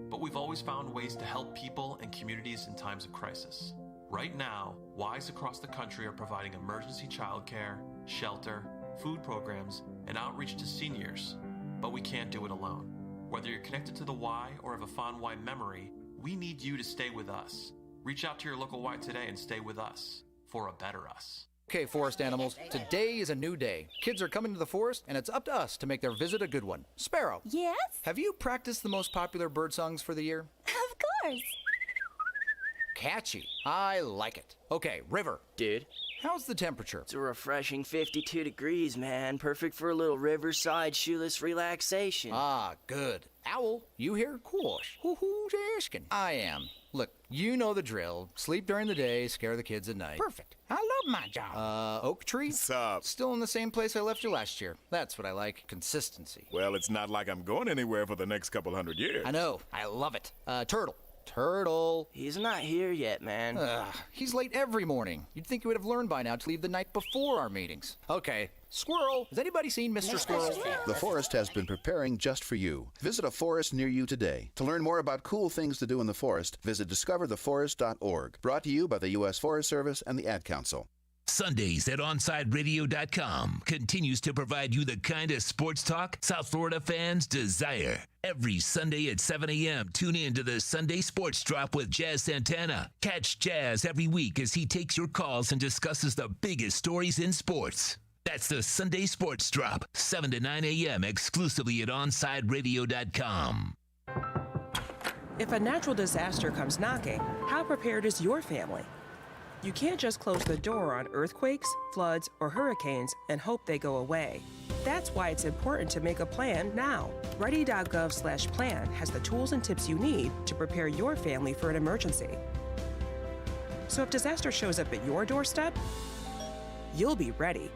But we've always found ways to help people and communities in times of crisis. Right now, Ys across the country are providing emergency childcare, shelter, food programs, and outreach to seniors. But we can't do it alone. Whether you're connected to the Y or have a fond Y memory, we need you to stay with us. Reach out to your local Y today and stay with us for a better us. Okay, forest animals, today is a new day. Kids are coming to the forest, and it's up to us to make their visit a good one. Sparrow. Yes? Have you practiced the most popular bird songs for the year? Of course. Catchy. I like it. Okay, River. Dude. How's the temperature? It's a refreshing 52 degrees, man. Perfect for a little riverside shoeless relaxation. Ah, good. Owl, you here? Course. Who's asking? I am. Look, you know the drill. Sleep during the day, scare the kids at night. Perfect. I love my job. Oak tree? What's up? Still in the same place I left you last year. That's what I like. Consistency. Well, it's not like I'm going anywhere for the next couple hundred years. I know. I love it. Turtle. Turtle. He's not here yet, man. He's late every morning. You'd think he would have learned by now to leave the night before our meetings. Okay. Squirrel. Has anybody seen Mr. Squirrel? The forest has been preparing just for you. Visit a forest near you today. To learn more about cool things to do in the forest, visit discovertheforest.org. Brought to you by the U.S. Forest Service and the Ad Council. Sundays at OnsideRadio.com continues to provide you the kind of sports talk South Florida fans desire. Every Sunday at 7 a.m., tune in to the Sunday Sports Drop with Jazz Santana. Catch Jazz every week as he takes your calls and discusses the biggest stories in sports. That's the Sunday Sports Drop, 7 to 9 a.m., exclusively at OnsideRadio.com. If a natural disaster comes knocking, how prepared is your family? You can't just close the door on earthquakes, floods, or hurricanes and hope they go away. That's why it's important to make a plan now. Ready.gov/plan has the tools and tips you need to prepare your family for an emergency. So if disaster shows up at your doorstep, you'll be ready.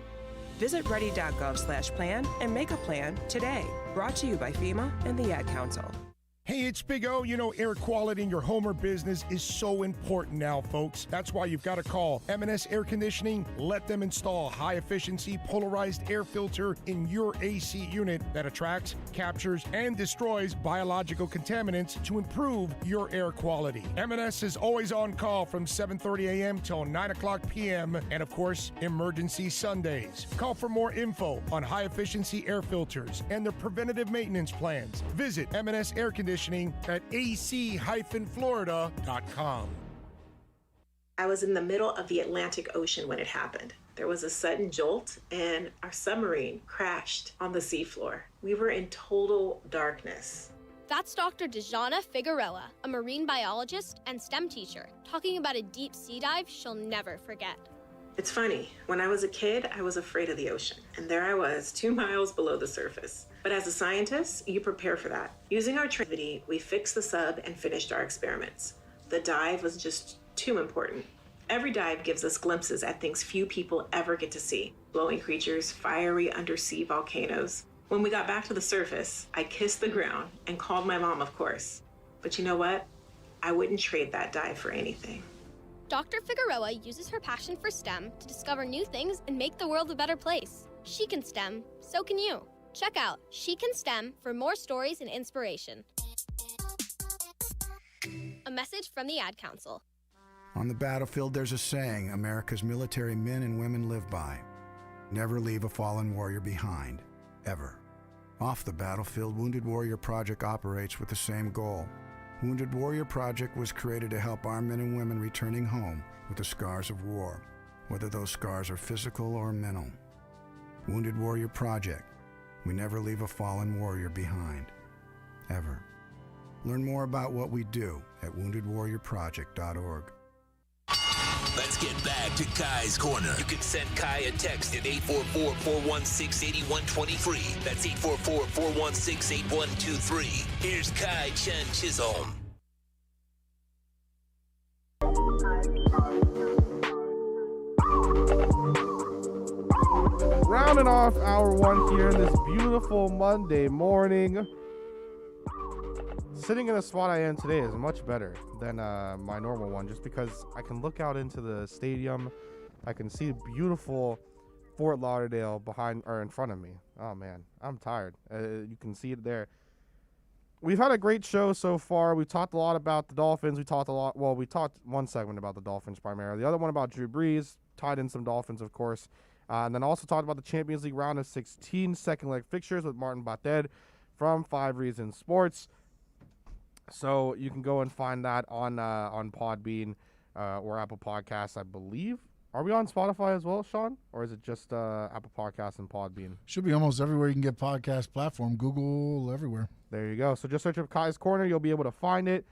Visit ready.gov/plan and make a plan today. Brought to you by FEMA and the Ad Council. Hey, it's Big O. You know, air quality in your home or business is so important now, folks. That's why you've got to call M&S Air Conditioning. Let them install high-efficiency polarized air filter in your AC unit that attracts, captures, and destroys biological contaminants to improve your air quality. M&S is always on call from 7:30 a.m. till 9 o'clock p.m. and, of course, emergency Sundays. Call for more info on high-efficiency air filters and their preventative maintenance plans. Visit M&S Air Conditioning at ac-florida.com. I was in the middle of the Atlantic Ocean when it happened. There was a sudden jolt and our submarine crashed on the seafloor. We were in total darkness. That's Dr. Dejana Figueroa, a marine biologist and STEM teacher, talking about a deep sea dive she'll never forget. It's funny, when I was a kid, I was afraid of the ocean, and there I was, 2 miles below the surface. But as a scientist, you prepare for that. Using our training, we fixed the sub and finished our experiments. The dive was just too important. Every dive gives us glimpses at things few people ever get to see. Glowing creatures, fiery undersea volcanoes. When we got back to the surface, I kissed the ground and called my mom, of course. But you know what? I wouldn't trade that dive for anything. Dr. Figueroa uses her passion for STEM to discover new things and make the world a better place. She can STEM, so can you. Check out She Can STEM for more stories and inspiration. A message from the Ad Council. On the battlefield, there's a saying America's military men and women live by. Never leave a fallen warrior behind, ever. Off the battlefield, Wounded Warrior Project operates with the same goal. Wounded Warrior Project was created to help our men and women returning home with the scars of war, whether those scars are physical or mental. Wounded Warrior Project. We never leave a fallen warrior behind, ever. Learn more about what we do at woundedwarriorproject.org. Let's get back to Kai's Corner. You can send Kai a text at 844-416-8123. That's 844-416-8123. Here's Kai Chen Chisholm. Rounding off hour one here this beautiful Monday morning. Sitting in the spot I am today is much better than my normal one, just because I can look out into the stadium. I can see beautiful Fort Lauderdale behind or in front of me. Oh man, I'm tired. You can see it there. We've had a great show so far. We talked a lot about the Dolphins. We talked one segment about the Dolphins primarily. The other one about Drew Brees, tied in some Dolphins, of course. And then also talked about the Champions League round of 16 second leg fixtures with Martin Batted from 5 Reasons Sports. So you can go and find that on Podbean or Apple Podcasts, I believe. Are we on Spotify as well, Sean? Or is it just Apple Podcasts and Podbean? Should be almost everywhere you can get podcast platform. Google, everywhere. There you go. So just search up Kai's Corner. You'll be able to find it.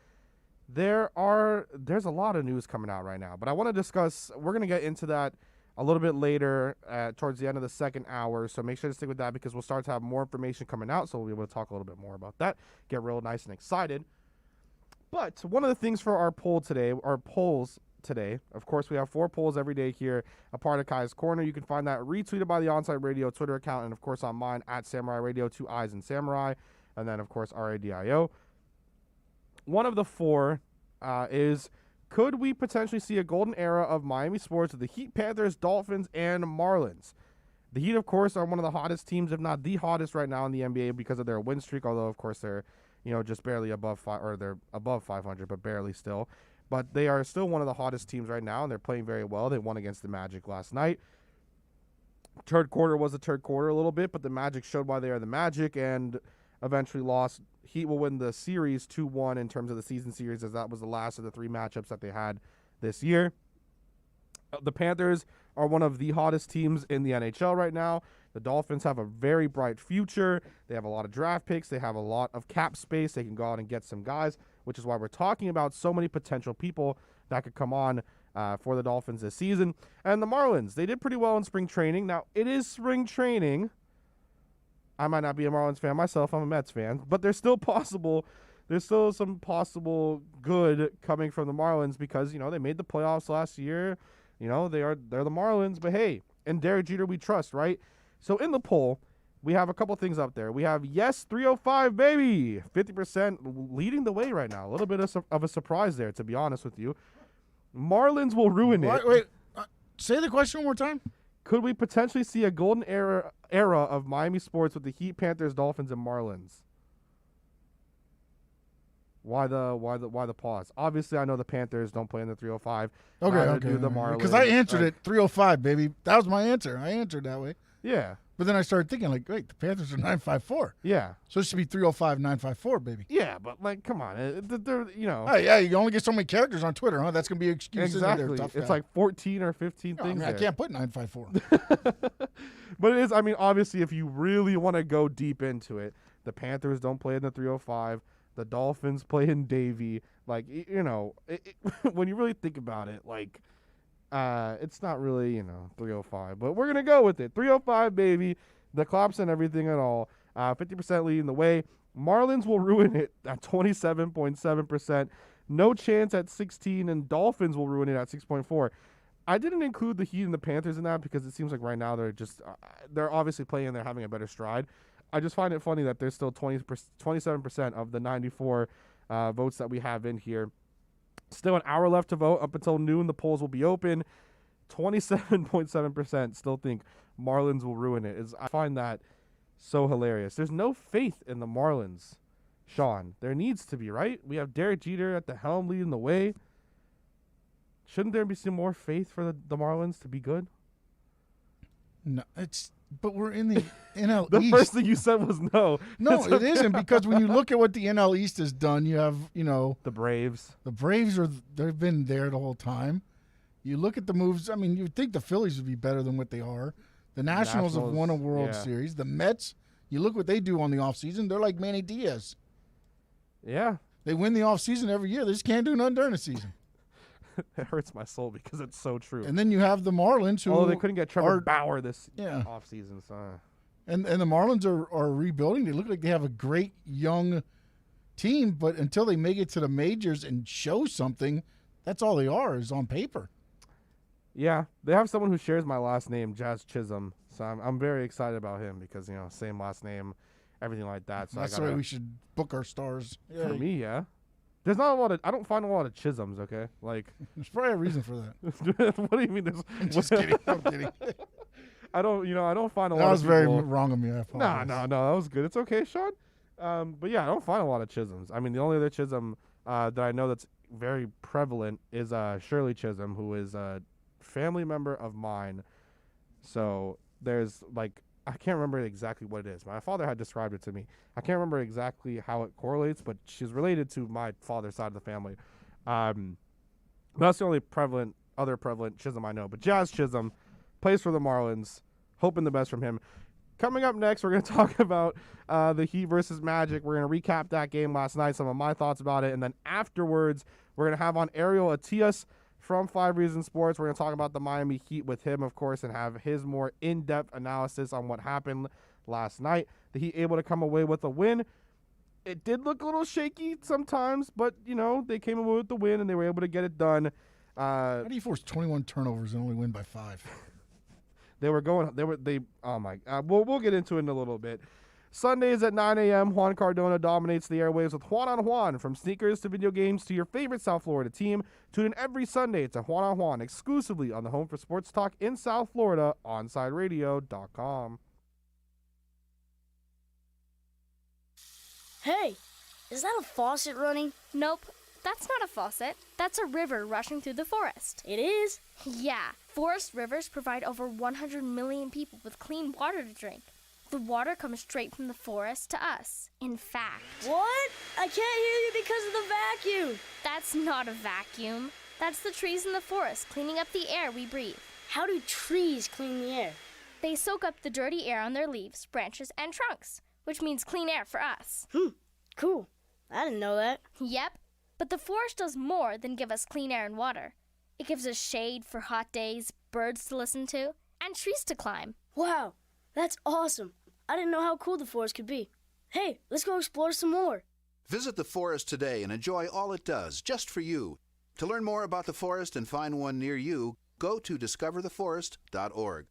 There's a lot of news coming out right now. But I want to discuss, we're going to get into that a little bit later towards the end of the second hour. So make sure to stick with that because we'll start to have more information coming out. So we'll be able to talk a little bit more about that. Get real nice and excited. But one of the things for our polls today, of course, we have 4 polls every day here, a part of Kai's Corner. You can find that retweeted by the Onside Radio Twitter account and, of course, on mine at Samurai Radio, 2 I's in Samurai, and then, of course, RADIO. One of the 4 is, could we potentially see a golden era of Miami sports with the Heat, Panthers, Dolphins, and Marlins? The Heat, of course, are one of the hottest teams, if not the hottest right now in the NBA because of their win streak, although, of course, they're just barely above they're above 500, but barely still. But they are still one of the hottest teams right now, and they're playing very well. They won against the Magic last night. Third quarter was a third quarter a little bit, but the Magic showed why they are the Magic and eventually lost. Heat will win the series 2-1 in terms of the season series, as that was the last of the 3 matchups that they had this year. The Panthers are one of the hottest teams in the NHL right now. The Dolphins have a very bright future. They have a lot of draft picks. They have a lot of cap space. They can go out and get some guys, which is why we're talking about so many potential people that could come on for the Dolphins this season. And the Marlins, they did pretty well in spring training. Now, it is spring training. I might not be a Marlins fan myself. I'm a Mets fan. But there's still some possible good coming from the Marlins because, they made the playoffs last year. They're the Marlins. But, hey, in Derek Jeter we trust, right? So in the poll, we have a couple things up there. We have yes, 305, baby. 50% leading the way right now. A little bit of a surprise there, to be honest with you. Marlins will ruin it. Wait. Say the question one more time. Could we potentially see a golden era of Miami sports with the Heat, Panthers, Dolphins, and Marlins? Why the pause? Obviously, I know the Panthers don't play in the 305. Okay. Do the Marlins. Because I answered it 305, baby. That was my answer. I answered that way. Yeah. But then I started thinking, wait, the Panthers are 954. Yeah. So it should be 305, 954, baby. Yeah, but, come on. They're. Oh, yeah, you only get so many characters on Twitter, huh? That's going to be an excuse. Exactly. It's like 14 or 15 things I can't put 954. But it is, obviously, if you really want to go deep into it, the Panthers don't play in the 305. The Dolphins play in Davie. When you really think about it, it's not really, 305. But we're going to go with it. 305, baby. The claps and everything and all. 50% leading the way. Marlins will ruin it at 27.7%. No chance at 16. And Dolphins will ruin it at 6.4. I didn't include the Heat and the Panthers in that because it seems like right now they're just they're obviously playing and they're having a better stride. I just find it funny that there's still 27% of the 94 votes that we have in here. Still an hour left to vote. Up until noon, the polls will be open. 27.7% still think Marlins will ruin it. I find that So hilarious. There's no faith in the Marlins, Sean. There needs to be, right? We have Derek Jeter at the helm leading the way. Shouldn't there be some more faith for the Marlins to be good? No, but we're in the NL The East. first thing you said was no. No, it isn't, because when you look at what the NL East has done, you have, the Braves. The Braves they've been there the whole time. You look at the moves. I mean, you'd think the Phillies would be better than what they are. The Nationals have won a World Series. The Mets, you look what they do on the offseason. They're like Manny Diaz. Yeah. They win the offseason every year. They just can't do nothing during the season. It hurts my soul because it's so true. And then you have the Marlins, who they couldn't get Trevor Bauer this offseason. So. And the Marlins are rebuilding. They look like they have a great young team, but until they make it to the majors and show something, that's all they are, is on paper. Yeah, they have someone who shares my last name, Jazz Chisholm. So I'm very excited about him because, same last name, everything like that. So that's the way we should book our stars. For me, yeah. There's not a lot of. I don't find a lot of Chisholms. Okay, there's probably a reason for that. What do you mean? Just kidding. I'm kidding. I don't find a lot. That of was very people. wrong of me. I apologize. No, that was good. It's okay, Sean. But yeah, I don't find a lot of Chisholms. I mean, the only other Chisholm that I know that's very prevalent is Shirley Chisholm, who is a family member of mine. So there's I can't remember exactly what it is. My father had described it to me. I can't remember exactly how it correlates, but she's related to my father's side of the family. That's the only other prevalent Chisholm I know. But Jazz Chisholm plays for the Marlins. Hoping the best from him. Coming up next, we're going to talk about the Heat versus Magic. We're going to recap that game last night, some of my thoughts about it. And then afterwards, we're going to have on Ariel Atias from 5 Reasons Sports. We're going to talk about the Miami Heat with him, of course, and have his more in-depth analysis on what happened last night. The Heat able to come away with a win. It did look a little shaky sometimes, but, they came away with the win, and they were able to get it done. How do you force 21 turnovers and only win by 5? We'll get into it in a little bit. Sundays at 9 a.m., Juan Cardona dominates the airwaves with Juan on Juan. From sneakers to video games to your favorite South Florida team, tune in every Sunday to Juan on Juan, exclusively on the home for sports talk in South Florida, OnsideRadio.com. Hey, is that a faucet running? Nope, that's not a faucet. That's a river rushing through the forest. It is? Yeah, forest rivers provide over 100 million people with clean water to drink. The water comes straight from the forest to us. In fact... What? I can't hear you because of the vacuum. That's not a vacuum. That's the trees in the forest cleaning up the air we breathe. How do trees clean the air? They soak up the dirty air on their leaves, branches, and trunks, which means clean air for us. Cool. I didn't know that. Yep. But the forest does more than give us clean air and water. It gives us shade for hot days, birds to listen to, and trees to climb. Wow, that's awesome. I didn't know how cool the forest could be. Hey, let's go explore some more. Visit the forest today and enjoy all it does, just for you. To learn more about the forest and find one near you, go to discovertheforest.org.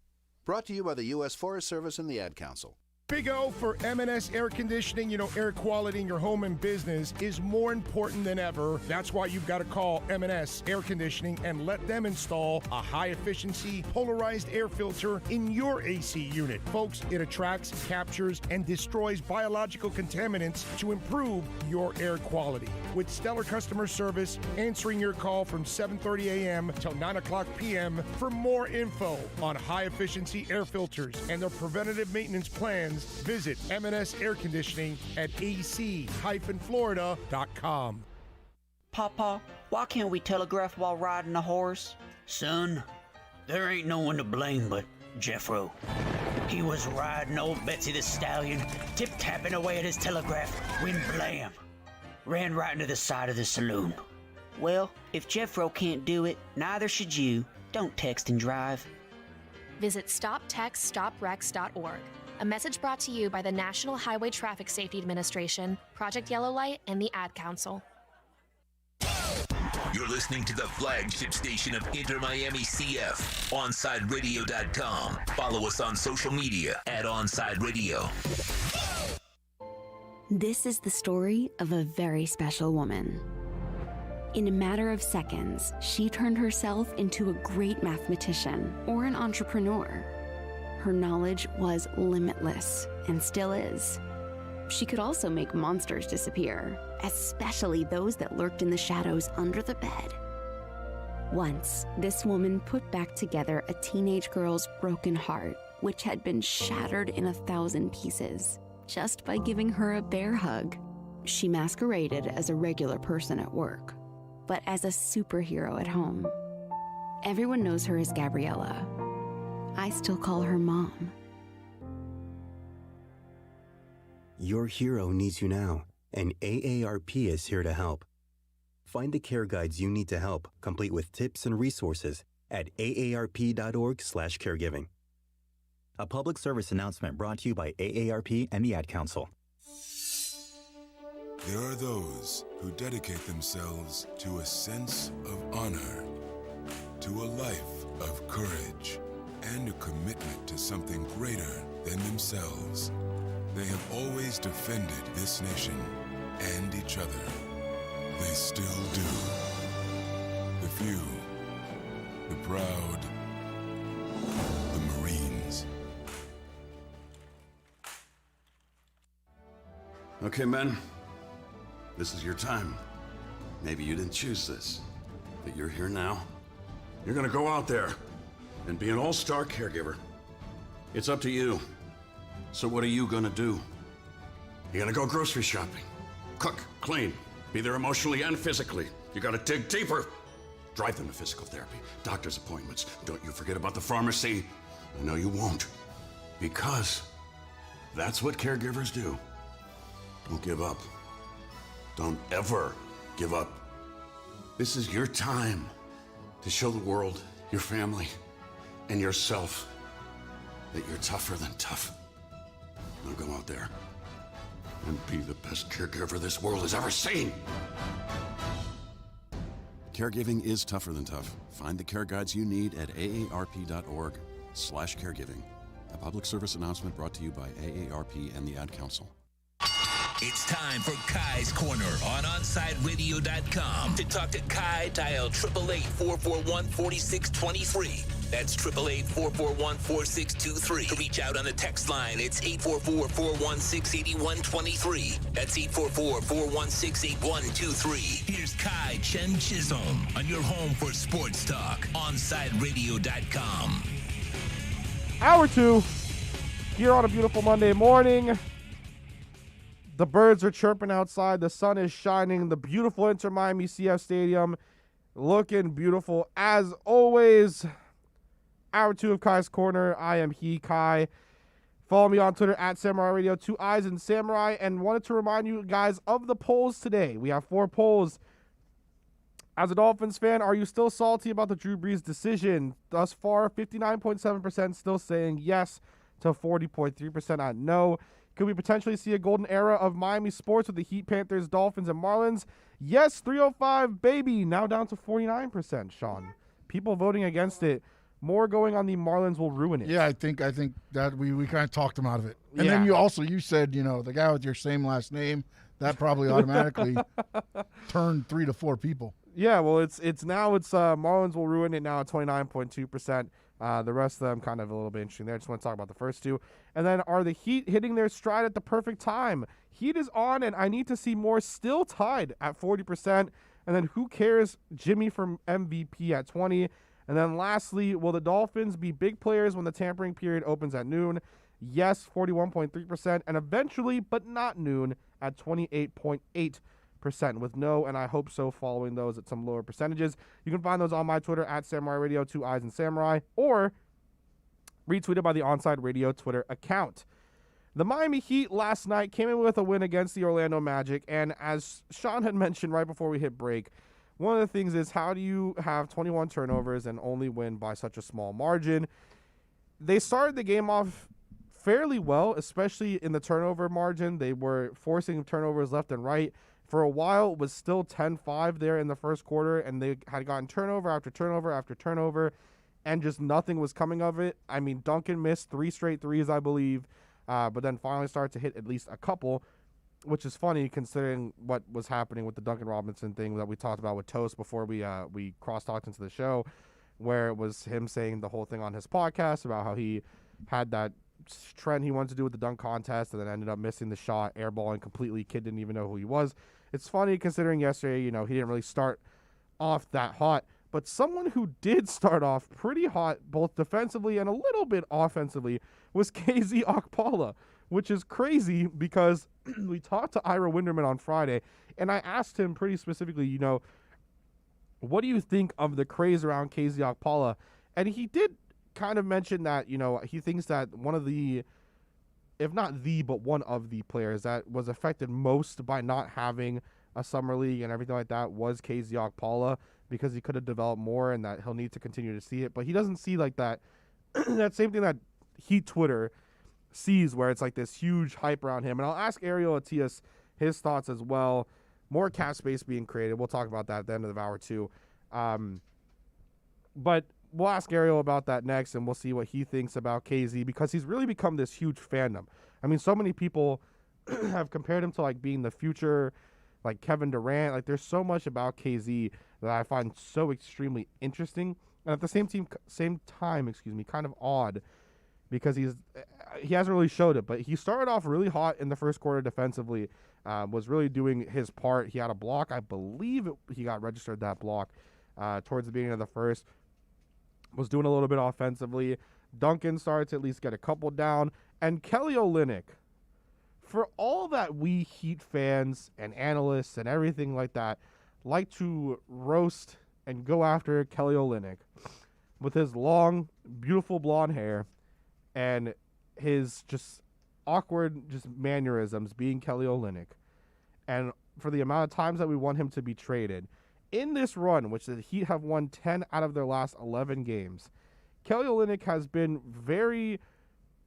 Brought to you by the U.S. Forest Service and the Ad Council. Big O for M&S Air Conditioning. Air quality in your home and business is more important than ever. That's why you've got to call M&S Air Conditioning and let them install a high-efficiency polarized air filter in your AC unit. Folks, it attracts, captures, and destroys biological contaminants to improve your air quality. With stellar customer service, answering your call from 7:30 a.m. till 9 o'clock p.m. For more info on high-efficiency air filters and their preventative maintenance plans, visit M&S Air Conditioning at ac-florida.com. Papa, why can't we telegraph while riding a horse? Son, there ain't no one to blame but Jeffro. He was riding old Betsy the Stallion, tip-tapping away at his telegraph, when blam! Ran right into the side of the saloon. Well, if Jeffro can't do it, neither should you. Don't text and drive. Visit StopTextStopWrecks.org. A message brought to you by the National Highway Traffic Safety Administration, Project Yellow Light, and the Ad Council. You're listening to the flagship station of Inter Miami CF, OnsideRadio.com. Follow us on social media at Onside Radio. This is the story of a very special woman. In a matter of seconds, she turned herself into a great mathematician or an entrepreneur. her knowledge was limitless and still is. She could also make monsters disappear, especially those that lurked in the shadows under the bed. Once, this woman put back together a teenage girl's broken heart, which had been shattered in 1,000 pieces, just by giving her a bear hug. She masqueraded as a regular person at work, but as a superhero at home. Everyone knows her as Gabriella. I still call her Mom. Your hero needs you now, and AARP is here to help. Find the care guides you need to help, complete with tips and resources at aarp.org/caregiving. A public service announcement brought to you by AARP and the Ad Council. There are those who dedicate themselves to a sense of honor, to a life of courage, and a commitment to something greater than themselves. They have always defended this nation and each other. They still do. The few, the proud, the Marines. Okay, men. This is your time. Maybe you didn't choose this, but you're here now. You're gonna go out there and be an all-star caregiver. It's up to you. So what are you gonna do? You're gonna go grocery shopping, cook, clean, be there emotionally and physically. You gotta dig deeper. Drive them to physical therapy, doctor's appointments. Don't you forget about the pharmacy. I know you won't, because that's what caregivers do. Don't give up. Don't ever give up. This is your time to show the world, your family, and yourself that you're tougher than tough. Now go out there and be the best caregiver this world has ever seen. Caregiving is tougher than tough. Find the care guides you need at aarp.org/caregiving. A public service announcement brought to you by AARP and the Ad Council. It's time for Kai's Corner on OnSideRadio.com. To talk to Kai, dial 888-441-4623. That's 888-441-4623. To reach out on the text line, it's 844-416-8123. That's 844-416-8123. Here's Kai Chen Chisholm on your home for sports talk, OnSideRadio.com. Hour 2 here on a beautiful Monday morning. The birds are chirping outside. The sun is shining. The beautiful Inter Miami CF Stadium looking beautiful as always. Hour 2 of Kai's Corner. I am Kai. Follow me on Twitter at Samurai Radio, 2 Eyes and Samurai. And wanted to remind you guys of the polls today. We have 4 polls. As a Dolphins fan, are you still salty about the Drew Brees decision? Thus far, 59.7% still saying yes to 40.3% on no. Could we potentially see a golden era of Miami sports with the Heat, Panthers, Dolphins, and Marlins? Yes, 305, baby. Now down to 49%, Sean. People voting against it. More going on the Marlins will ruin it. Yeah, I think that we kind of talked them out of it. And then you said, the guy with your same last name, that probably automatically turned 3 to 4 people. Yeah, well, it's Marlins will ruin it now at 29.2%. The rest of them kind of a little bit interesting there. I just want to talk about the first 2. And then are the Heat hitting their stride at the perfect time? Heat is on, and I need to see more, still tied at 40%. And then who cares? Jimmy from MVP at 20. And then lastly, will the Dolphins be big players when the tampering period opens at noon? Yes, 41.3%. And eventually, but not noon, at 28.8%. With no, and I hope so, following those at some lower percentages. You can find those on my Twitter at Samurai Radio, 2 Eyes and Samurai, or retweeted by the Onside Radio Twitter account. The Miami Heat last night came in with a win against the Orlando Magic, and as Sean had mentioned right before we hit break, one of the things is, how do you have 21 turnovers and only win by such a small margin? They started the game off fairly well, especially in the turnover margin. They were forcing turnovers left and right. For a while, it was still 10-5 there in the first quarter, and they had gotten turnover after turnover after turnover, and just nothing was coming of it. I mean, Duncan missed 3 straight threes, I believe, but then finally started to hit at least a couple, which is funny considering what was happening with the Duncan Robinson thing that we talked about with Toast before we cross-talked into the show, where it was him saying the whole thing on his podcast about how he had that trend he wanted to do with the dunk contest and then ended up missing the shot, airballing completely. Kid didn't even know who he was. It's funny considering yesterday, he didn't really start off that hot. But someone who did start off pretty hot, both defensively and a little bit offensively, was KZ Okpala, which is crazy because we talked to Ira Winderman on Friday, and I asked him pretty specifically, what do you think of the craze around KZ Okpala? And he did kind of mention that, he thinks that one of the, if not the, but one of the players that was affected most by not having a summer league and everything like that was KZ Okpala, because he could have developed more and that he'll need to continue to see it. But he doesn't see like that, that same thing that Heat Twitter sees, where it's like this huge hype around him. And I'll ask Ariel Atias his thoughts as well. More cap space being created. We'll talk about that at the end of hour 2. But we'll ask Ariel about that next, and we'll see what he thinks about KZ, because he's really become this huge fandom. I mean, so many people have compared him to like being the future, like Kevin Durant. Like, there's so much about KZ that I find so extremely interesting, and at the same time, kind of odd, because he hasn't really showed it. But he started off really hot in the first quarter defensively, was really doing his part. He had a block, I believe he got registered that block towards the beginning of the first. Was doing a little bit offensively. Duncan started to at least get a couple down, and Kelly Olynyk, for all that we Heat fans and analysts and everything like that like to roast and go after Kelly Olynyk with his long, beautiful blonde hair and his just awkward mannerisms, being Kelly Olynyk, and for the amount of times that we want him to be traded in this run, which the Heat have won 10 out of their last 11 games, Kelly Olynyk has been very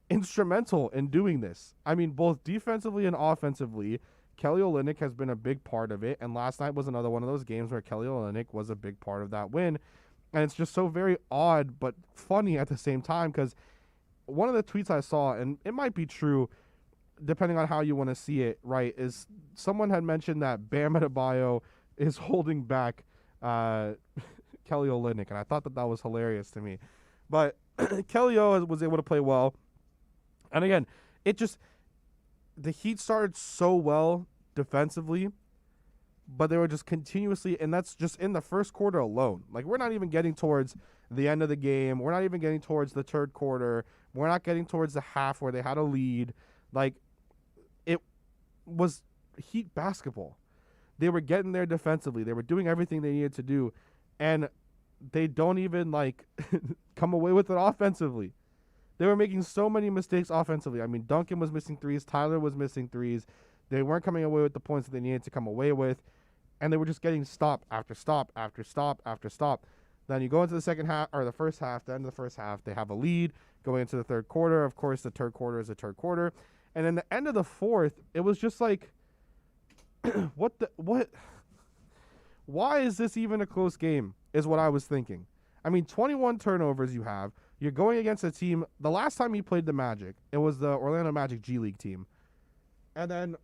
instrumental in doing this. I mean, both defensively and offensively, Kelly Olynyk has been a big part of it, and last night was another one of those games where Kelly Olynyk was a big part of that win. And it's just so very odd but funny at the same time, because one of the tweets I saw, and it might be true depending on how you want to see it, right, is someone had mentioned that Bam Adebayo is holding back Kelly Olynyk, and I thought that was hilarious to me. But Kelly O was able to play well. And again, the Heat started so well defensively, but they were just continuously, and that's just in the first quarter alone. Like, we're not even getting towards the end of the game. We're not even getting towards the third quarter. We're not getting towards the half where they had a lead. Like, it was Heat basketball. They were getting there defensively. They were doing everything they needed to do, and they don't even, come away with it offensively. They were making so many mistakes offensively. I mean, Duncan was missing threes. Tyler was missing threes. They weren't coming away with the points that they needed to come away with, and they were just getting stop after stop after stop after stop. Then you go into the second half, or the first half, the end of the first half, they have a lead going into the third quarter. Of course, the third quarter is the third quarter. And then the end of the fourth, it was just like, what? Why is this even a close game, is what I was thinking. I mean, 21 turnovers you have. You're going against a team. The last time you played the Magic, it was the Orlando Magic G League team. And then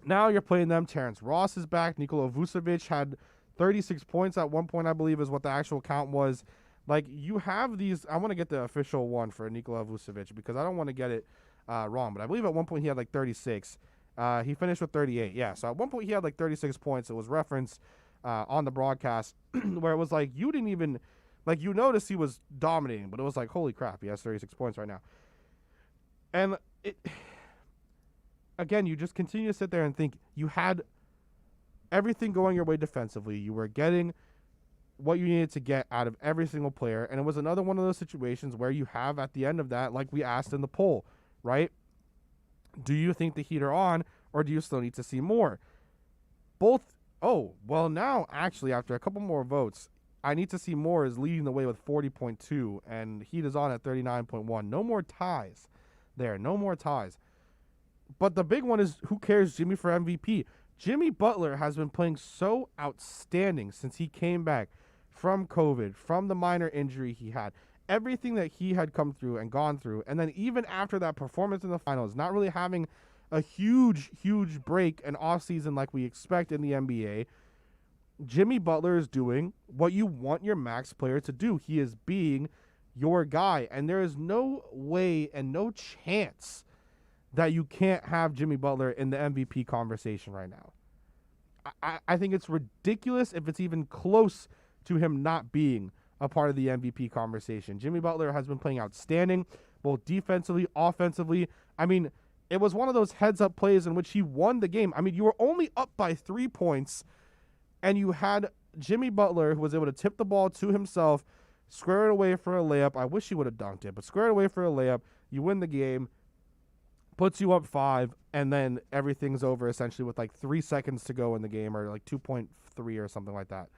now you're playing them. Terrence Ross is back. Nikola Vucevic had 36 points at one point, I believe, is what the actual count was. Like, you have these. I want to get the official one for Nikola Vucevic because I don't want to get it wrong. But I believe at one point he had 36. He finished with 38. Yeah, so at one point he had 36 points. It was referenced on the broadcast where it was you didn't even, you noticed he was dominating, but it was holy crap, he has 36 points right now. And again, you just continue to sit there and think you had everything going your way defensively. You were getting what you needed to get out of every single player, and it was another one of those situations where you have at the end of that, like we asked in the poll, right? Do you think the Heat are on, or do you still need to see more? Both. Oh, well, now, actually, after a couple more votes, I need to see more is leading the way with 40.2, and Heat is on at 39.1. No more ties there. No more ties. But the big one is, who cares, Jimmy for MVP? Jimmy Butler has been playing so outstanding since he came back from COVID, from the minor injury he had. Everything that he had come through and gone through, and then even after that performance in the finals, not really having a huge break and offseason like we expect in the NBA, Jimmy Butler is doing what you want your max player to do. He is being your guy. And there is no way and no chance that you can't have Jimmy Butler in the MVP conversation right now. I think it's ridiculous if it's even close to him not being a part of the MVP conversation. Jimmy Butler has been playing outstanding, both defensively, offensively. I mean, it was one of those heads-up plays in which he won the game. I mean, you were only up by 3 points, and you had Jimmy Butler, who was able to tip the ball to himself, square it away for a layup. I wish he would have dunked it, but square it away for a layup. You win the game, puts you up 5, and then everything's over essentially with like 3 seconds to go in the game, or like 2.3 or something like that.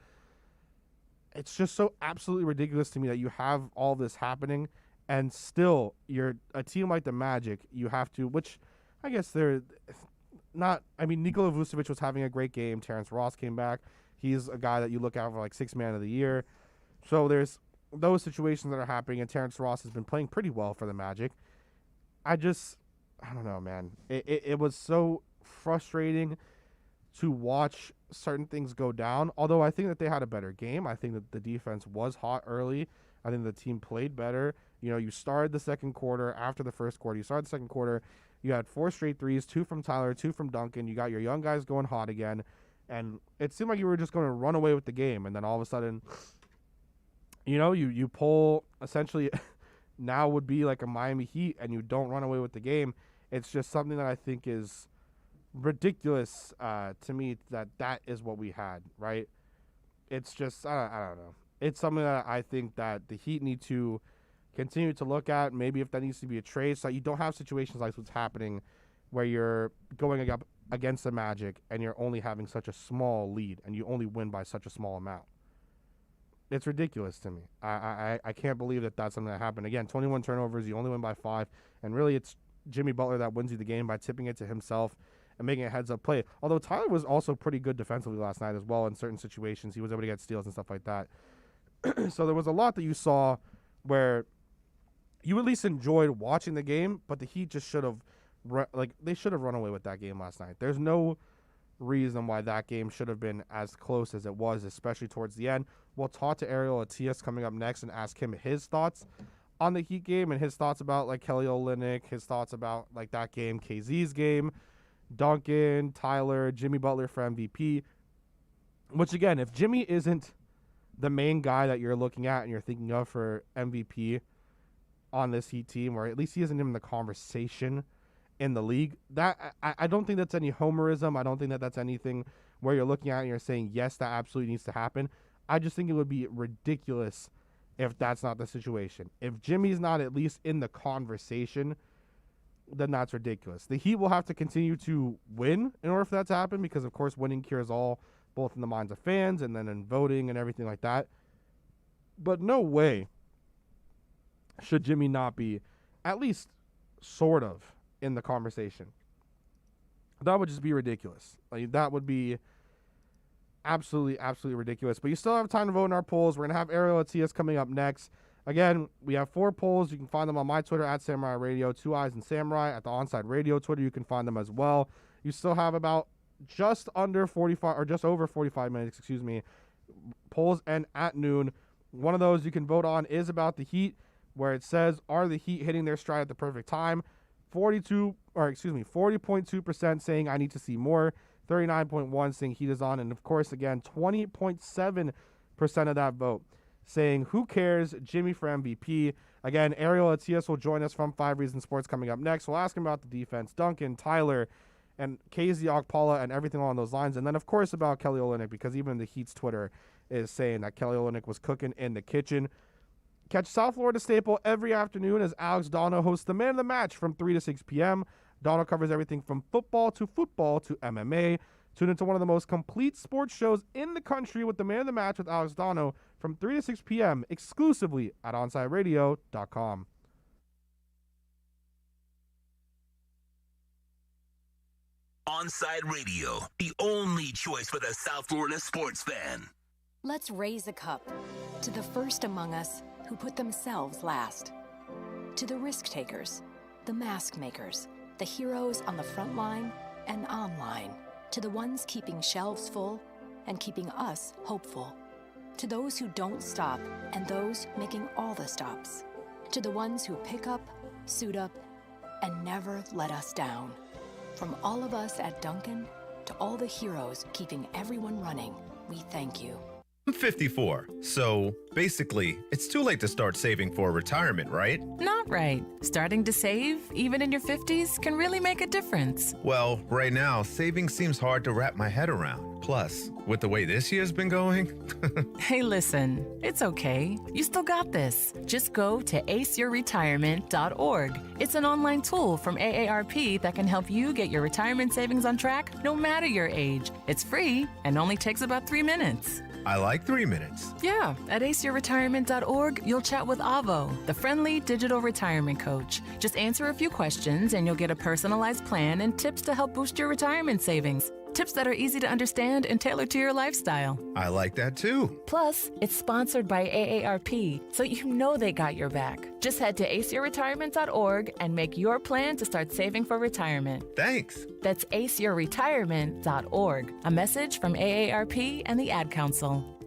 It's just so absolutely ridiculous to me that you have all this happening, and still you're a team like the Magic. You have to, which I guess they're not. I mean, Nikola Vucevic was having a great game. Terrence Ross came back. He's a guy that you look at for like 6th man of the year. So there's those situations that are happening, and Terrence Ross has been playing pretty well for the Magic. I don't know, man. It was so frustrating to watch certain things go down, although I think that they had a better game. I think that the defense was hot early. I think the team played better. You know, you started the second quarter after the first quarter. You started the second quarter. You had 4 straight threes, 2 from Tyler, 2 from Duncan. You got your young guys going hot again. And it seemed like you were just going to run away with the game. And then all of a sudden, you know, you pull essentially now would be like a Miami Heat, and you don't run away with the game. It's just something that I think is ridiculous to me that is what we had, right? It's just, I don't know. It's something that I think that the Heat need to continue to look at. Maybe if that needs to be a trade, so you don't have situations like what's happening where you're going up against the Magic and you're only having such a small lead and you only win by such a small amount. It's ridiculous to me. I can't believe that that's something that happened. Again, 21 turnovers, you only win by 5, and really it's Jimmy Butler that wins you the game by tipping it to himself and making a heads-up play. Although Tyler was also pretty good defensively last night as well in certain situations. He was able to get steals and stuff like that. So there was a lot that you saw where you at least enjoyed watching the game, but the Heat just should have, they should have run away with that game last night. There's no reason why that game should have been as close as it was, especially towards the end. We'll talk to Ariel Atias coming up next and ask him his thoughts on the Heat game and his thoughts about like Kelly Olynyk, his thoughts about like that game, KZ's game, Duncan, Tyler, Jimmy Butler for MVP. Which again, if Jimmy isn't the main guy that you're looking at and you're thinking of for MVP on this Heat team, or at least he isn't even in the conversation in the league, that I don't think that's any homerism. I don't think that that's anything where you're looking at it and you're saying, yes, that absolutely needs to happen. I just think it would be ridiculous if that's not the situation. If Jimmy's not at least in the conversation, then that's ridiculous. The Heat will have to continue to win in order for that to happen because, of course, winning cures all, both in the minds of fans and then in voting and everything like that. But no way should Jimmy not be at least sort of in the conversation. That would just be ridiculous. Like, that would be absolutely ridiculous. But you still have time to vote in our polls. We're going to have Ariel Atias coming up next. Again, we have 4 polls. You can find them on my Twitter at Samurai Radio, 2 Eyes and Samurai. At the Onside Radio Twitter, you can find them as well. You still have about just under 45 or just over 45 minutes, polls end at noon. One of those you can vote on is about the Heat, where it says, are the Heat hitting their stride at the perfect time? 40.2% saying I need to see more. 39.1% saying Heat is on. And of course, again, 20.7% of that vote saying who cares, Jimmy for MVP. Again, Ariel Atias will join us from 5 Reasons Sports coming up next. We'll ask him about the defense, Duncan, Tyler, and KZ Okpala and everything along those lines. And then, of course, about Kelly Olynyk, because even the Heat's Twitter is saying that Kelly Olynyk was cooking in the kitchen. Catch South Florida Staple every afternoon as Alex Donno hosts the Man of the Match from 3 to 6 p.m. Donno covers everything from football to MMA. Tune into one of the most complete sports shows in the country with the Man of the Match with Alex Donno from 3 to 6 p.m. exclusively at OnsideRadio.com. Onside Radio, the only choice for the South Florida sports fan. Let's raise a cup to the first among us who put themselves last. To the risk takers, the mask makers, the heroes on the front line and online. To the ones keeping shelves full and keeping us hopeful. To those who don't stop and those making all the stops. To the ones who pick up, suit up, and never let us down. From all of us at Duncan to all the heroes keeping everyone running, we thank you. I'm 54, so basically, it's too late to start saving for retirement, right? Not right. Starting to save, even in your 50s, can really make a difference. Well, right now, saving seems hard to wrap my head around. Plus, with the way this year's been going... Hey, listen, it's okay. You still got this. Just go to aceyourretirement.org. It's an online tool from AARP that can help you get your retirement savings on track no matter your age. It's free and only takes about 3 minutes. I like 3 minutes. Yeah, at aceyourretirement.org, you'll chat with Avo, the friendly digital retirement coach. Just answer a few questions and you'll get a personalized plan and tips to help boost your retirement savings. Tips that are easy to understand and tailored to your lifestyle. I like that too. Plus, it's sponsored by AARP, so you know they got your back. Just head to aceyourretirement.org and make your plan to start saving for retirement. Thanks. That's aceyourretirement.org. A message from AARP and the Ad Council.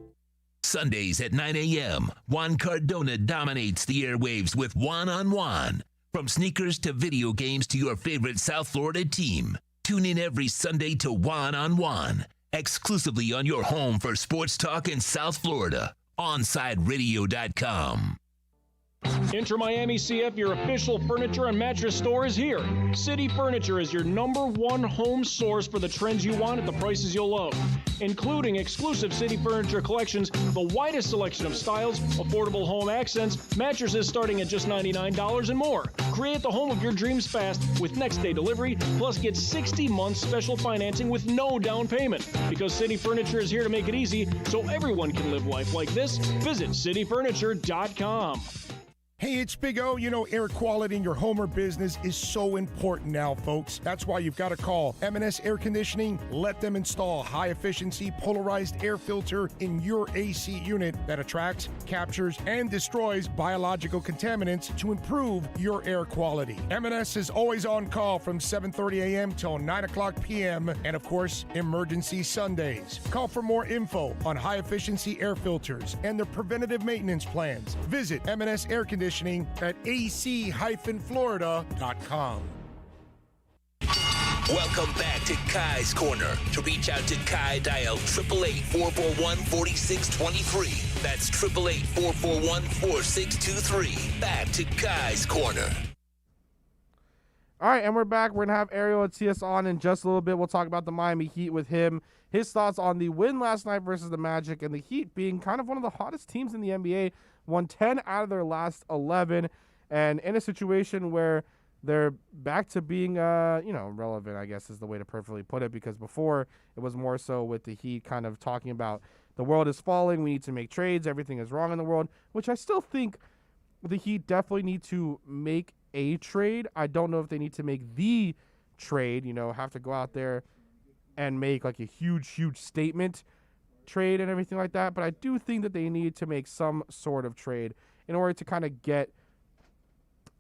Sundays at 9 a.m., Juan Cardona dominates the airwaves with Juan on Juan. From sneakers to video games to your favorite South Florida team. Tune in every Sunday to Juan on Juan, exclusively on your home for sports talk in South Florida, OnSideRadio.com. Inter Miami CF, your official furniture and mattress store, is here. City Furniture is your #1 home source for the trends you want at the prices you'll love, including exclusive City Furniture collections, the widest selection of styles, affordable home accents, mattresses starting at just $99 and more. Create the home of your dreams fast with next-day delivery, plus get 60 months special financing with no down payment. Because City Furniture is here to make it easy so everyone can live life like this, visit cityfurniture.com. Hey, it's Big O. You know, air quality in your home or business is so important now, folks. That's why you've got to call M&S Air Conditioning. Let them install a high-efficiency polarized air filter in your AC unit that attracts, captures, and destroys biological contaminants to improve your air quality. M&S is always on call from 7:30 a.m. till 9 o'clock p.m. and, of course, emergency Sundays. Call for more info on high-efficiency air filters and their preventative maintenance plans. Visit M&S Air Conditioning at ac-florida.com. Welcome back to Kai's Corner. To reach out to Kai, dial 888-441-4623. That's 888-441-4623. Back to Kai's Corner. All right, and we're back. We're going to have Ariel Atias on in just a little bit. We'll talk about the Miami Heat with him, his thoughts on the win last night versus the Magic, and the Heat being kind of one of the hottest teams in the NBA, won 10 out of their last 11, and in a situation where they're back to being, relevant, I guess is the way to perfectly put it, because before it was more so with the Heat kind of talking about the world is falling, we need to make trades, everything is wrong in the world, which I still think the Heat definitely need to make a trade. I don't know if they need to make the trade, have to go out there and make like a huge statement trade and everything like that, but I do think that they need to make some sort of trade in order to kind of get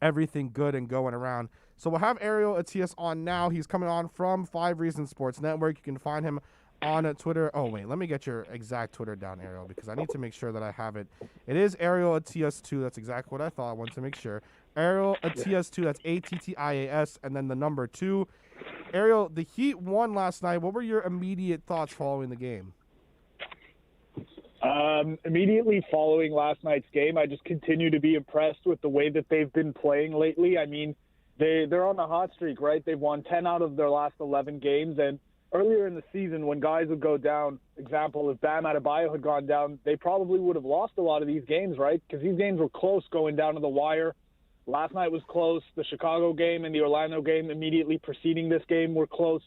everything good and going around. So we'll have Ariel Atias on now. He's coming on from 5 Reasons Sports Network. You can find him on Twitter. Oh, wait, let me get your exact Twitter down, Ariel, because I need to make sure that I have it. It is Ariel Atias 2. That's exactly what I thought. I wanted to make sure. Ariel Atias 2, that's Attias, and then the number 2. Ariel, the Heat won last night. What were your immediate thoughts following the game? Immediately following last night's game, I just continue to be impressed with the way that they've been playing lately. I mean, they're on a hot streak, right? They've won 10 out of their last 11 games, and earlier in the season when guys would go down, example, if Bam Adebayo had gone down, they probably would have lost a lot of these games, right? Because these games were close going down to the wire. Last night was close. The Chicago game and the Orlando game immediately preceding this game were close.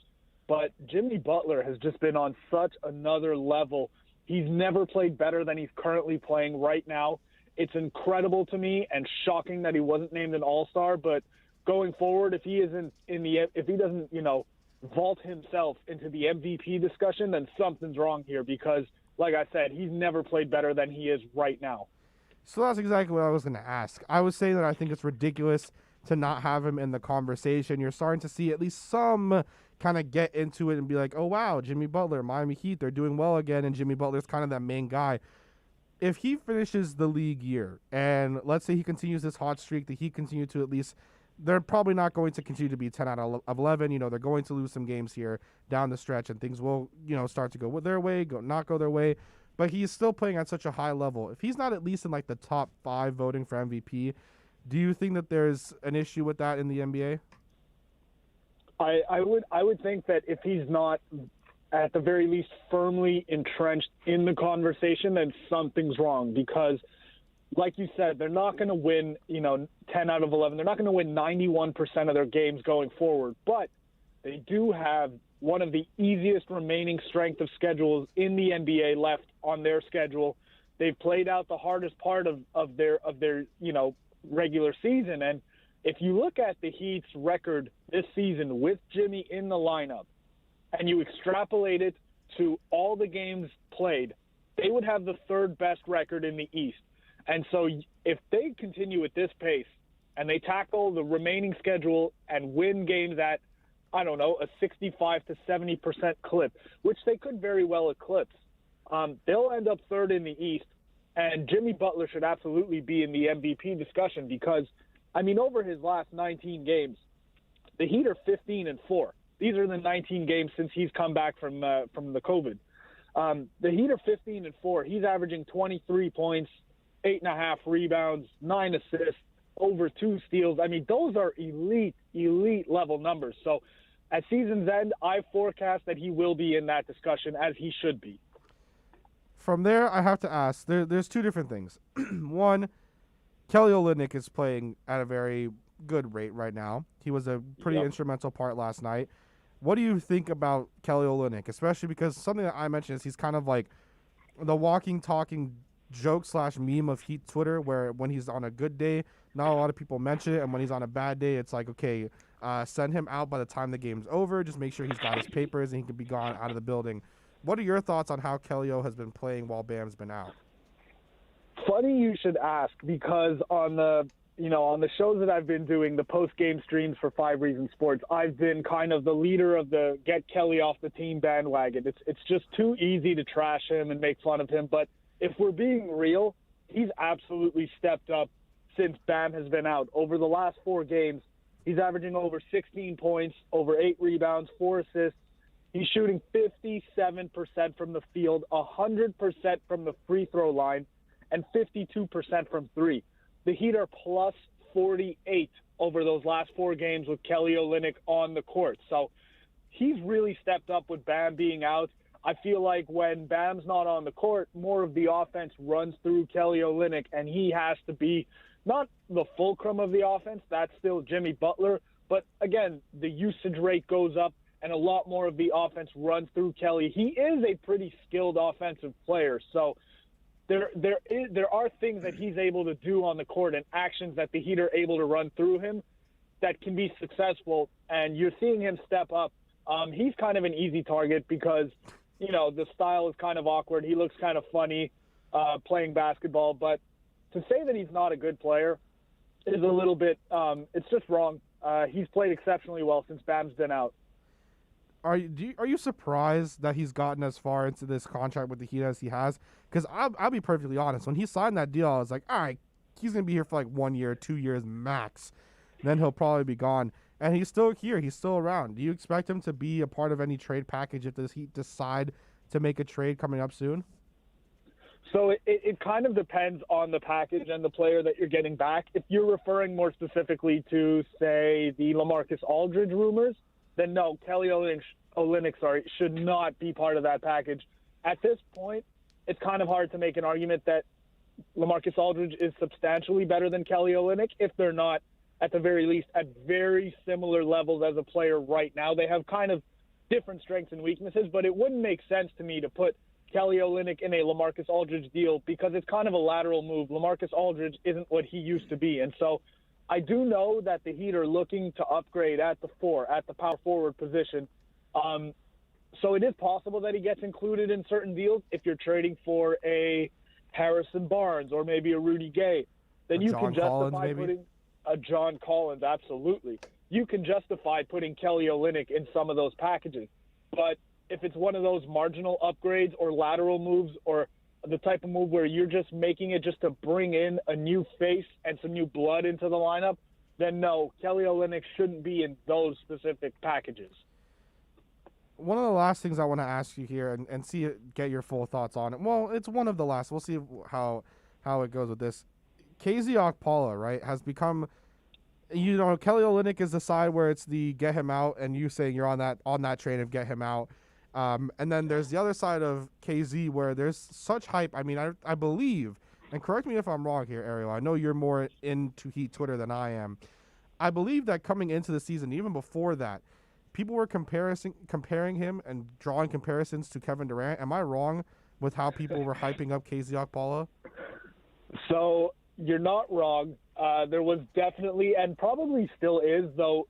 But Jimmy Butler has just been on such another level. He's never played better than he's currently playing right now. It's incredible to me and shocking that he wasn't named an All-Star. But going forward, if he isn't if he doesn't, vault himself into the MVP discussion, then something's wrong here because, like I said, he's never played better than he is right now. So that's exactly what I was going to ask. I was saying that I think it's ridiculous to not have him in the conversation. You're starting to see at least some kind of get into it and be like, oh, wow, Jimmy Butler, Miami Heat, they're doing well again, and Jimmy Butler's kind of that main guy. if he finishes the league year, and let's say he continues this hot streak, that he continue to at least, they're probably not going to continue to be 10 out of 11. You know, they're going to lose some games here down the stretch, and things will, you know, start to go their way, not go their way. But he's still playing at such a high level. If he's not at least in like the top 5 voting for MVP, do you think that there's an issue with that in the NBA? I would think that if he's not at the very least firmly entrenched in the conversation, then something's wrong, because like you said, they're not going to win, 10 out of 11. They're not going to win 91% of their games going forward, but they do have one of the easiest remaining strength of schedules in the NBA left on their schedule. They've played out the hardest part of their regular season. And if you look at the Heat's record this season with Jimmy in the lineup and you extrapolate it to all the games played, they would have the 3rd best record in the East. And so if they continue at this pace and they tackle the remaining schedule and win games at, I don't know, a 65 to 70% clip, which they could very well eclipse, they'll end up 3rd in the East. And Jimmy Butler should absolutely be in the MVP discussion because, over his last 19 games, the Heat are 15-4. These are the 19 games since he's come back from the COVID. The Heat are 15-4. He's averaging 23 points, 8.5 rebounds, 9 assists, over 2 steals. Those are elite level numbers. So at season's end, I forecast that he will be in that discussion, as he should be. From there, I have to ask, there's 2 different things. One, Kelly Olynyk is playing at a very good rate right now. He was a pretty instrumental part last night. What do you think about Kelly Olynyk, especially because something that I mentioned is he's kind of like the walking, talking joke / meme of Heat Twitter, where when he's on a good day, not a lot of people mention it, and when he's on a bad day, it's like, okay, send him out by the time the game's over. Just make sure he's got his papers and he can be gone out of the building. What are your thoughts on how Kelly O has been playing while Bam's been out? Funny you should ask, because on the shows that I've been doing, the post-game streams for 5 Reasons Sports, I've been kind of the leader of the get Kelly off the team bandwagon. It's just too easy to trash him and make fun of him. But if we're being real, he's absolutely stepped up since Bam has been out. Over the last 4 games, he's averaging over 16 points, over 8 rebounds, 4 assists. He's shooting 57% from the field, 100% from the free throw line, and 52% from 3. The Heat are plus 48 over those last 4 games with Kelly Olynyk on the court. So he's really stepped up with Bam being out. I feel like when Bam's not on the court, more of the offense runs through Kelly Olynyk, and he has to be not the fulcrum of the offense. That's still Jimmy Butler. But, again, the usage rate goes up, and a lot more of the offense runs through Kelly. He is a pretty skilled offensive player, so there are things that he's able to do on the court and actions that the Heat are able to run through him that can be successful, and you're seeing him step up. He's kind of an easy target because, the style is kind of awkward. He looks kind of funny playing basketball, but to say that he's not a good player is a little bit it's just wrong. He's played exceptionally well since Bam's been out. Are you surprised that he's gotten as far into this contract with the Heat as he has? Because I'll be perfectly honest. When he signed that deal, I was like, all right, he's going to be here for like 1 year, 2 years max. Then he'll probably be gone. And he's still here. He's still around. Do you expect him to be a part of any trade package if the Heat decide to make a trade coming up soon? So it kind of depends on the package and the player that you're getting back. If you're referring more specifically to, say, the LaMarcus Aldridge rumors, then no, Kelly Olynyk should not be part of that package. At this point, it's kind of hard to make an argument that LaMarcus Aldridge is substantially better than Kelly Olynyk if they're not, at the very least, at very similar levels as a player right now. They have kind of different strengths and weaknesses, but it wouldn't make sense to me to put Kelly Olynyk in a LaMarcus Aldridge deal because it's kind of a lateral move. LaMarcus Aldridge isn't what he used to be, and so I do know that the Heat are looking to upgrade at the power forward position. So it is possible that he gets included in certain deals. If you're trading for a Harrison Barnes or maybe a Rudy Gay, then you can justify putting a John Collins, absolutely. You can justify putting Kelly Olynyk in some of those packages. But if it's one of those marginal upgrades or lateral moves or the type of move where you're just making it just to bring in a new face and some new blood into the lineup, then no, Kelly Olynyk shouldn't be in those specific packages. One of the last things I want to ask you here and get your full thoughts on it. Well, it's one of the last. We'll see how it goes with this. KZ Okpala, right, has become, Kelly Olynyk is the side where it's the get him out, and you saying you're on that train of get him out. And then there's the other side of KZ where there's such hype. I mean, I believe, and correct me if I'm wrong here, Ariel, I know you're more into Heat Twitter than I am. I believe that coming into the season, even before that, people were comparing him and drawing comparisons to Kevin Durant. Am I wrong with how people were hyping up KZ Okpala? So you're not wrong. There was definitely, and probably still is, though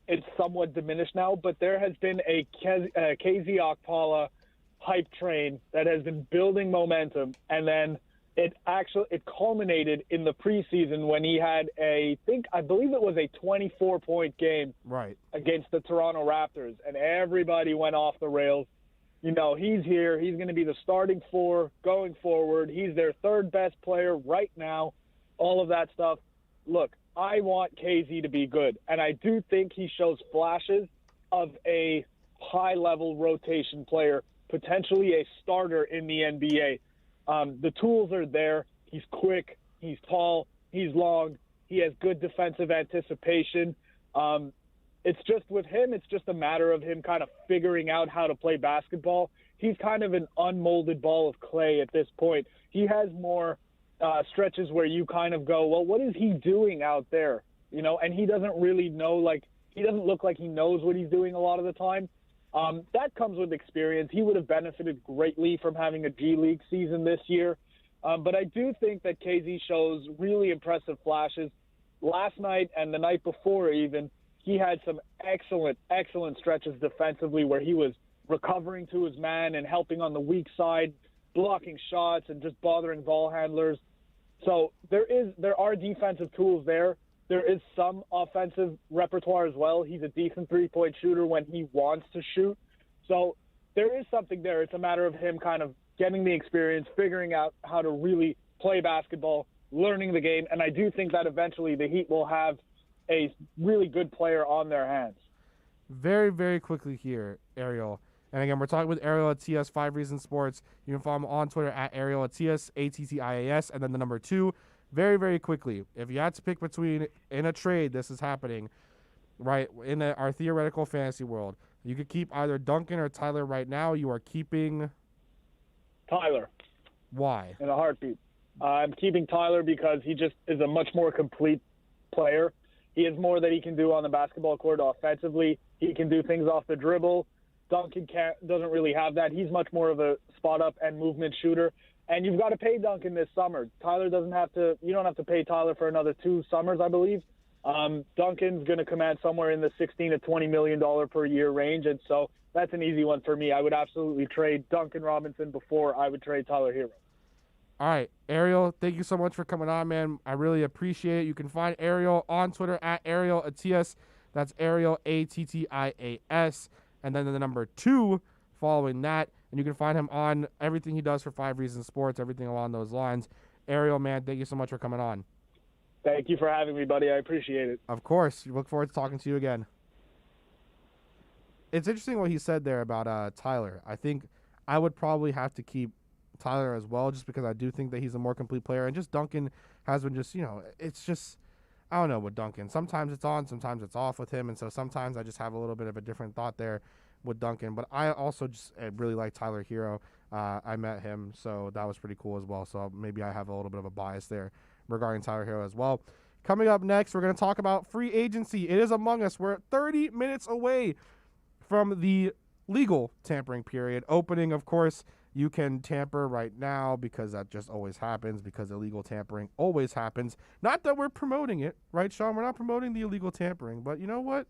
it's somewhat diminished now, but there has been a KZ Okpala hype train that has been building momentum, and then it culminated in the preseason when he had I believe it was a 24-point game against the Toronto Raptors, and everybody went off the rails. He's here. He's going to be the starting four going forward. He's their third best player right now, all of that stuff. Look, I want KZ to be good, and I do think he shows flashes of a high-level rotation player, potentially a starter in the NBA. The tools are there. He's quick. He's tall. He's long. He has good defensive anticipation. It's just with him, it's just a matter of him kind of figuring out how to play basketball. He's kind of an unmolded ball of clay at this point. He has more stretches where you kind of go, well, what is he doing out there? And he doesn't really know, he doesn't look like he knows what he's doing a lot of the time. That comes with experience. He would have benefited greatly from having a G League season this year. But I do think that KZ shows really impressive flashes. Last night and the night before even, he had some excellent stretches defensively where he was recovering to his man and helping on the weak side, blocking shots and just bothering ball handlers. So there are defensive tools there. There is some offensive repertoire as well. He's a decent three-point shooter when he wants to shoot. So there is something there. It's a matter of him kind of getting the experience, figuring out how to really play basketball, learning the game. And I do think that eventually the Heat will have a really good player on their hands. Very, very quickly here, Ariel. And again, we're talking with Ariel at TS 5 Reasons Sports. You can follow him on Twitter at Ariel at TS, ATTIAS, and then the number 2. Very, very quickly, if you had to pick between, in a trade, this is happening, right, in our theoretical fantasy world, you could keep either Duncan or Tyler right now. You are keeping Tyler. Why? In a heartbeat. I'm keeping Tyler because he just is a much more complete player. He has more that he can do on the basketball court offensively. He can do things off the dribble. Duncan doesn't really have that. He's much more of a spot-up and movement shooter. And you've got to pay Duncan this summer. You don't have to pay Tyler for another 2 summers, I believe. Duncan's going to command somewhere in the $16 to $20 million per year range. And so that's an easy one for me. I would absolutely trade Duncan Robinson before I would trade Tyler Hero. All right, Ariel, thank you so much for coming on, man. I really appreciate it. You can find Ariel on Twitter at Ariel Atias. That's Ariel, ATTIAS. And then the number 2 following that. And you can find him on everything he does for 5 Reasons Sports, everything along those lines. Ariel, man, thank you so much for coming on. Thank you for having me, buddy. I appreciate it. Of course. We look forward to talking to you again. It's interesting what he said there about Tyler. I think I would probably have to keep Tyler as well, just because I do think that he's a more complete player. And just Duncan has been just, it's just, I don't know with Duncan. Sometimes it's on, sometimes it's off with him. And so sometimes I just have a little bit of a different thought there with Duncan. But I also just really like Tyler Hero. I met him, so that was pretty cool as well. So maybe I have a little bit of a bias there regarding Tyler Hero as well. Coming up next, we're going to talk about free agency. It is among us. We're 30 minutes away from the legal tampering period. Opening, of course, you can tamper right now because that just always happens, because illegal tampering always happens. Not that we're promoting it, right, Sean? We're not promoting the illegal tampering, but you know what?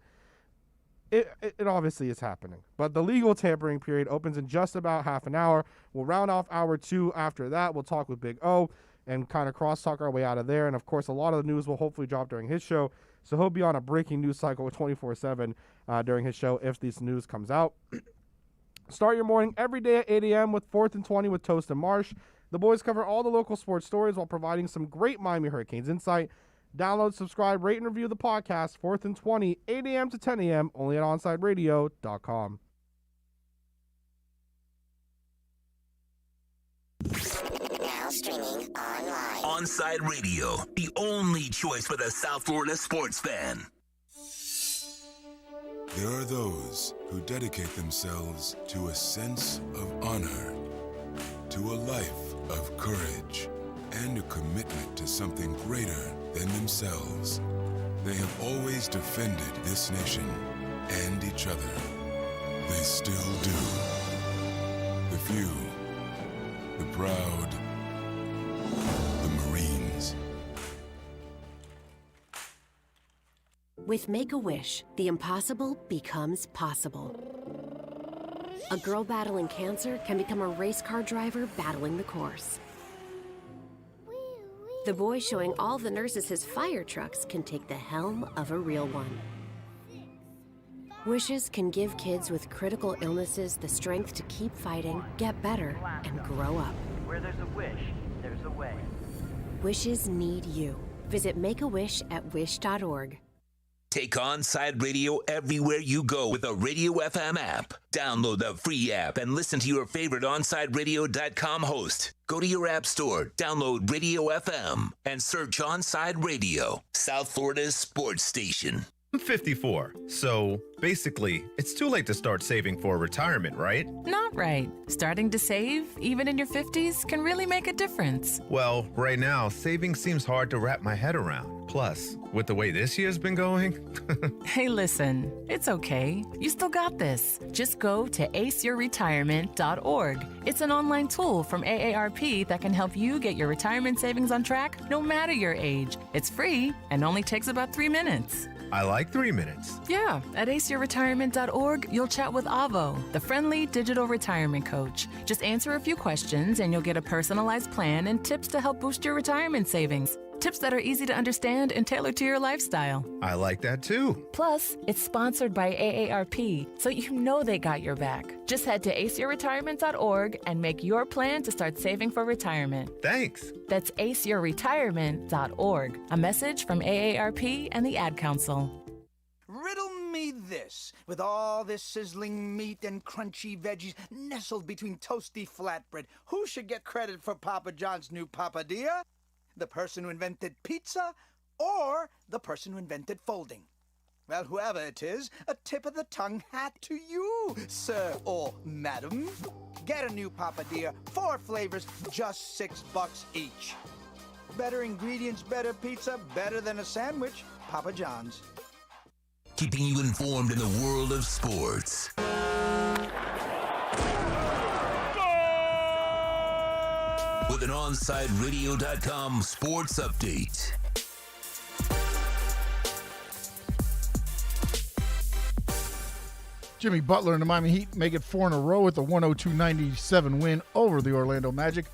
It obviously is happening. But the legal tampering period opens in just about half an hour. We'll round off hour 2 after that. We'll talk with Big O and kind of cross-talk our way out of there. And, of course, a lot of the news will hopefully drop during his show. So he'll be on a breaking news cycle 24/7 during his show if this news comes out. Start your morning every day at 8 a.m. with 4th and 20 with Toast and Marsh. The boys cover all the local sports stories while providing some great Miami Hurricanes insight. Download, subscribe, rate, and review the podcast, 4th and 20, 8 a.m. to 10 a.m., only at OnsideRadio.com. Now streaming online. Onside Radio, the only choice for the South Florida sports fan. There are those who dedicate themselves to a sense of honor, to a life of courage, and a commitment to something greater than themselves. They have always defended this nation and each other. They still do. The few, the proud, the Marines. With Make-A-Wish, the impossible becomes possible. A girl battling cancer can become a race car driver battling the course. The boy showing all the nurses his fire trucks can take the helm of a real one. Wishes can give kids with critical illnesses the strength to keep fighting, get better, and grow up. Where there's a wish, there's a way. Wishes need you. Visit Make-A-Wish at wish.org. Take Onside Radio everywhere you go with a Radio FM app. Download the free app and listen to your favorite OnsideRadio.com host. Go to your app store, download Radio FM, and search Onside Radio, South Florida's sports station. I'm 54, so basically, it's too late to start saving for retirement, right? Not right. Starting to save, even in your 50s, can really make a difference. Well, right now, saving seems hard to wrap my head around. Plus, with the way this year's been going... Hey, listen, it's okay. You still got this. Just go to aceyourretirement.org. It's an online tool from AARP that can help you get your retirement savings on track no matter your age. It's free and only takes about 3 minutes. I like 3 minutes. Yeah, at aceyourretirement.org, you'll chat with Avo, the friendly digital retirement coach. Just answer a few questions and you'll get a personalized plan and tips to help boost your retirement savings. Tips that are easy to understand and tailored to your lifestyle. I like that too. Plus, it's sponsored by AARP, so you know they got your back. Just head to aceyourretirement.org and make your plan to start saving for retirement. Thanks. That's aceyourretirement.org. A message from AARP and the Ad Council. Riddle me this. With all this sizzling meat and crunchy veggies nestled between toasty flatbread, who should get credit for Papa John's new papadilla? The person who invented pizza or the person who invented folding? Well, whoever it is, a tip of the tongue hat to you, sir or madam. Get a new papadilla, 4 flavors, just $6 each. Better ingredients, better pizza, better than a sandwich. Papa John's. Keeping you informed in the world of sports. With an OnsideRadio.com sports update. Jimmy Butler and the Miami Heat make it 4 in a row with a 102-97 win over the Orlando Magic.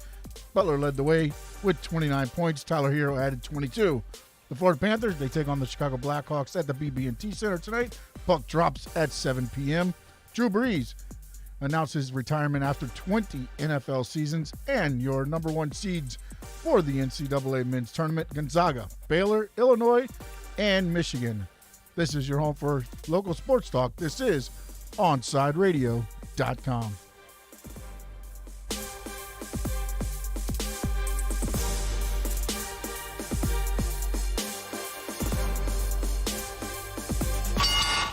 Butler led the way with 29 points. Tyler Hero added 22. The Florida Panthers, they take on the Chicago Blackhawks at the BB&T Center tonight. Puck drops at 7 p.m. Drew Brees announces retirement after 20 NFL seasons. And your number 1 seeds for the NCAA men's tournament, Gonzaga, Baylor, Illinois, and Michigan. This is your home for local sports talk. This is OnsideRadio.com.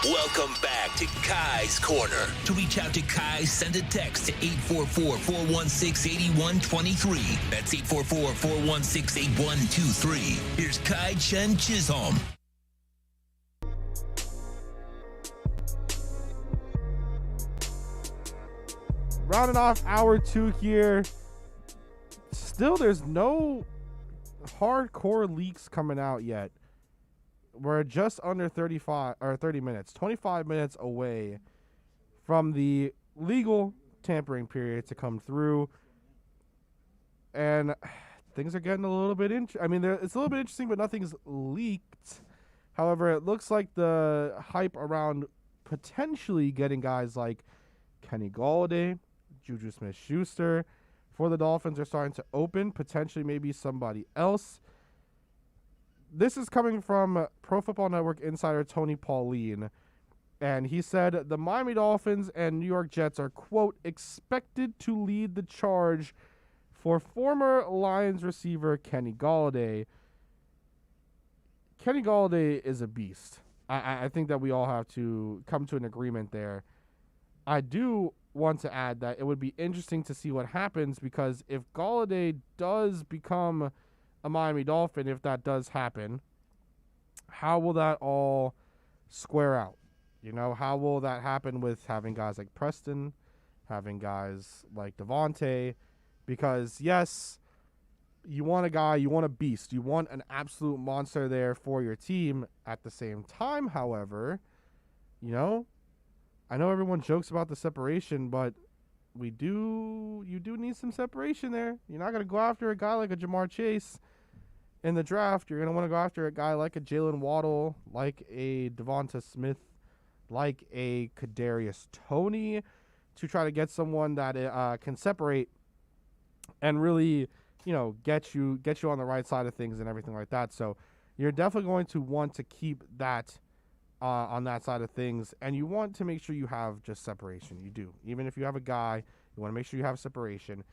Welcome back to Kai's Corner. To reach out to Kai, send a text to 844-416-8123. That's 844-416-8123. Here's Kai Chen Chisholm. Rounding off hour 2 here. Still, there's no hardcore leaks coming out yet. We're just under 30 minutes, 25 minutes away from the legal tampering period to come through. And things are getting a little bit it's a little bit interesting, but nothing's leaked. However, it looks like the hype around potentially getting guys like Kenny Galladay, Juju Smith-Schuster, for the Dolphins are starting to open, potentially maybe somebody else. This is coming from Pro Football Network insider Tony Pauline, and he said the Miami Dolphins and New York Jets are, quote, expected to lead the charge for former Lions receiver Kenny Golladay. Kenny Golladay is a beast. I think that we all have to come to an agreement there. I do want to add that it would be interesting to see what happens, because if Golladay does become a Miami Dolphin, if that does happen, how will that all square out? You know, how will that happen with having guys like Preston, having guys like Devontae? Because, yes, you want a guy, you want a beast, you want an absolute monster there for your team. At the same time, however, you know, I know everyone jokes about the separation, but you do need some separation there. You're not going to go after a guy like a Jamar Chase in the draft. You're going to want to go after a guy like a Jalen Waddle, like a Devonta Smith, like a Kadarius Toney, to try to get someone that can separate and really, you know, get you on the right side of things and everything like that. So you're definitely going to want to keep that on that side of things, and you want to make sure you have just separation. You do. Even if you have a guy, you want to make sure you have separation.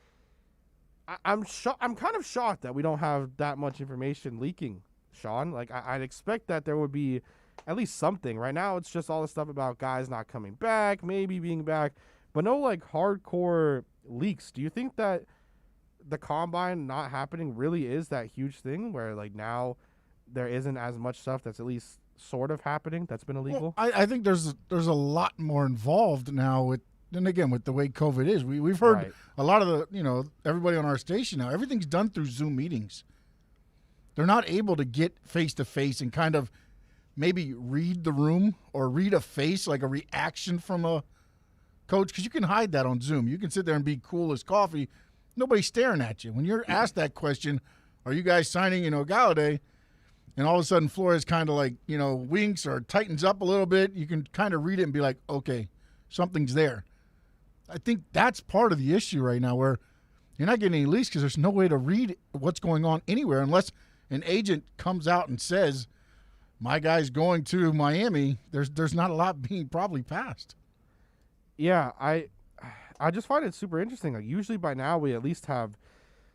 I'm kind of shocked that we don't have that much information leaking, Sean. Like, I'd expect that there would be at least something. Right now, it's just all the stuff about guys not coming back, maybe being back, but no, like, hardcore leaks. Do you think that the combine not happening really is that huge thing where, like, now there isn't as much stuff that's at least sort of happening that's been illegal? Well, I think there's a lot more involved now with, and again, with the way COVID is. We've heard a lot of the, you know, everybody on our station now, everything's done through Zoom meetings. They're not able to get face-to-face and kind of maybe read the room or read a face, like a reaction from a coach, because you can hide that on Zoom. You can sit there and be cool as coffee. Nobody's staring at you. When you're asked that question, are you guys signing, you know, Golladay, and all of a sudden Flores kind of like, you know, winks or tightens up a little bit, you can kind of read it and be like, okay, something's there. I think that's part of the issue right now, where you're not getting any leaks because there's no way to read what's going on anywhere unless an agent comes out and says, my guy's going to Miami. There's not a lot being probably passed. Yeah, I just find it super interesting. Like, usually by now we at least have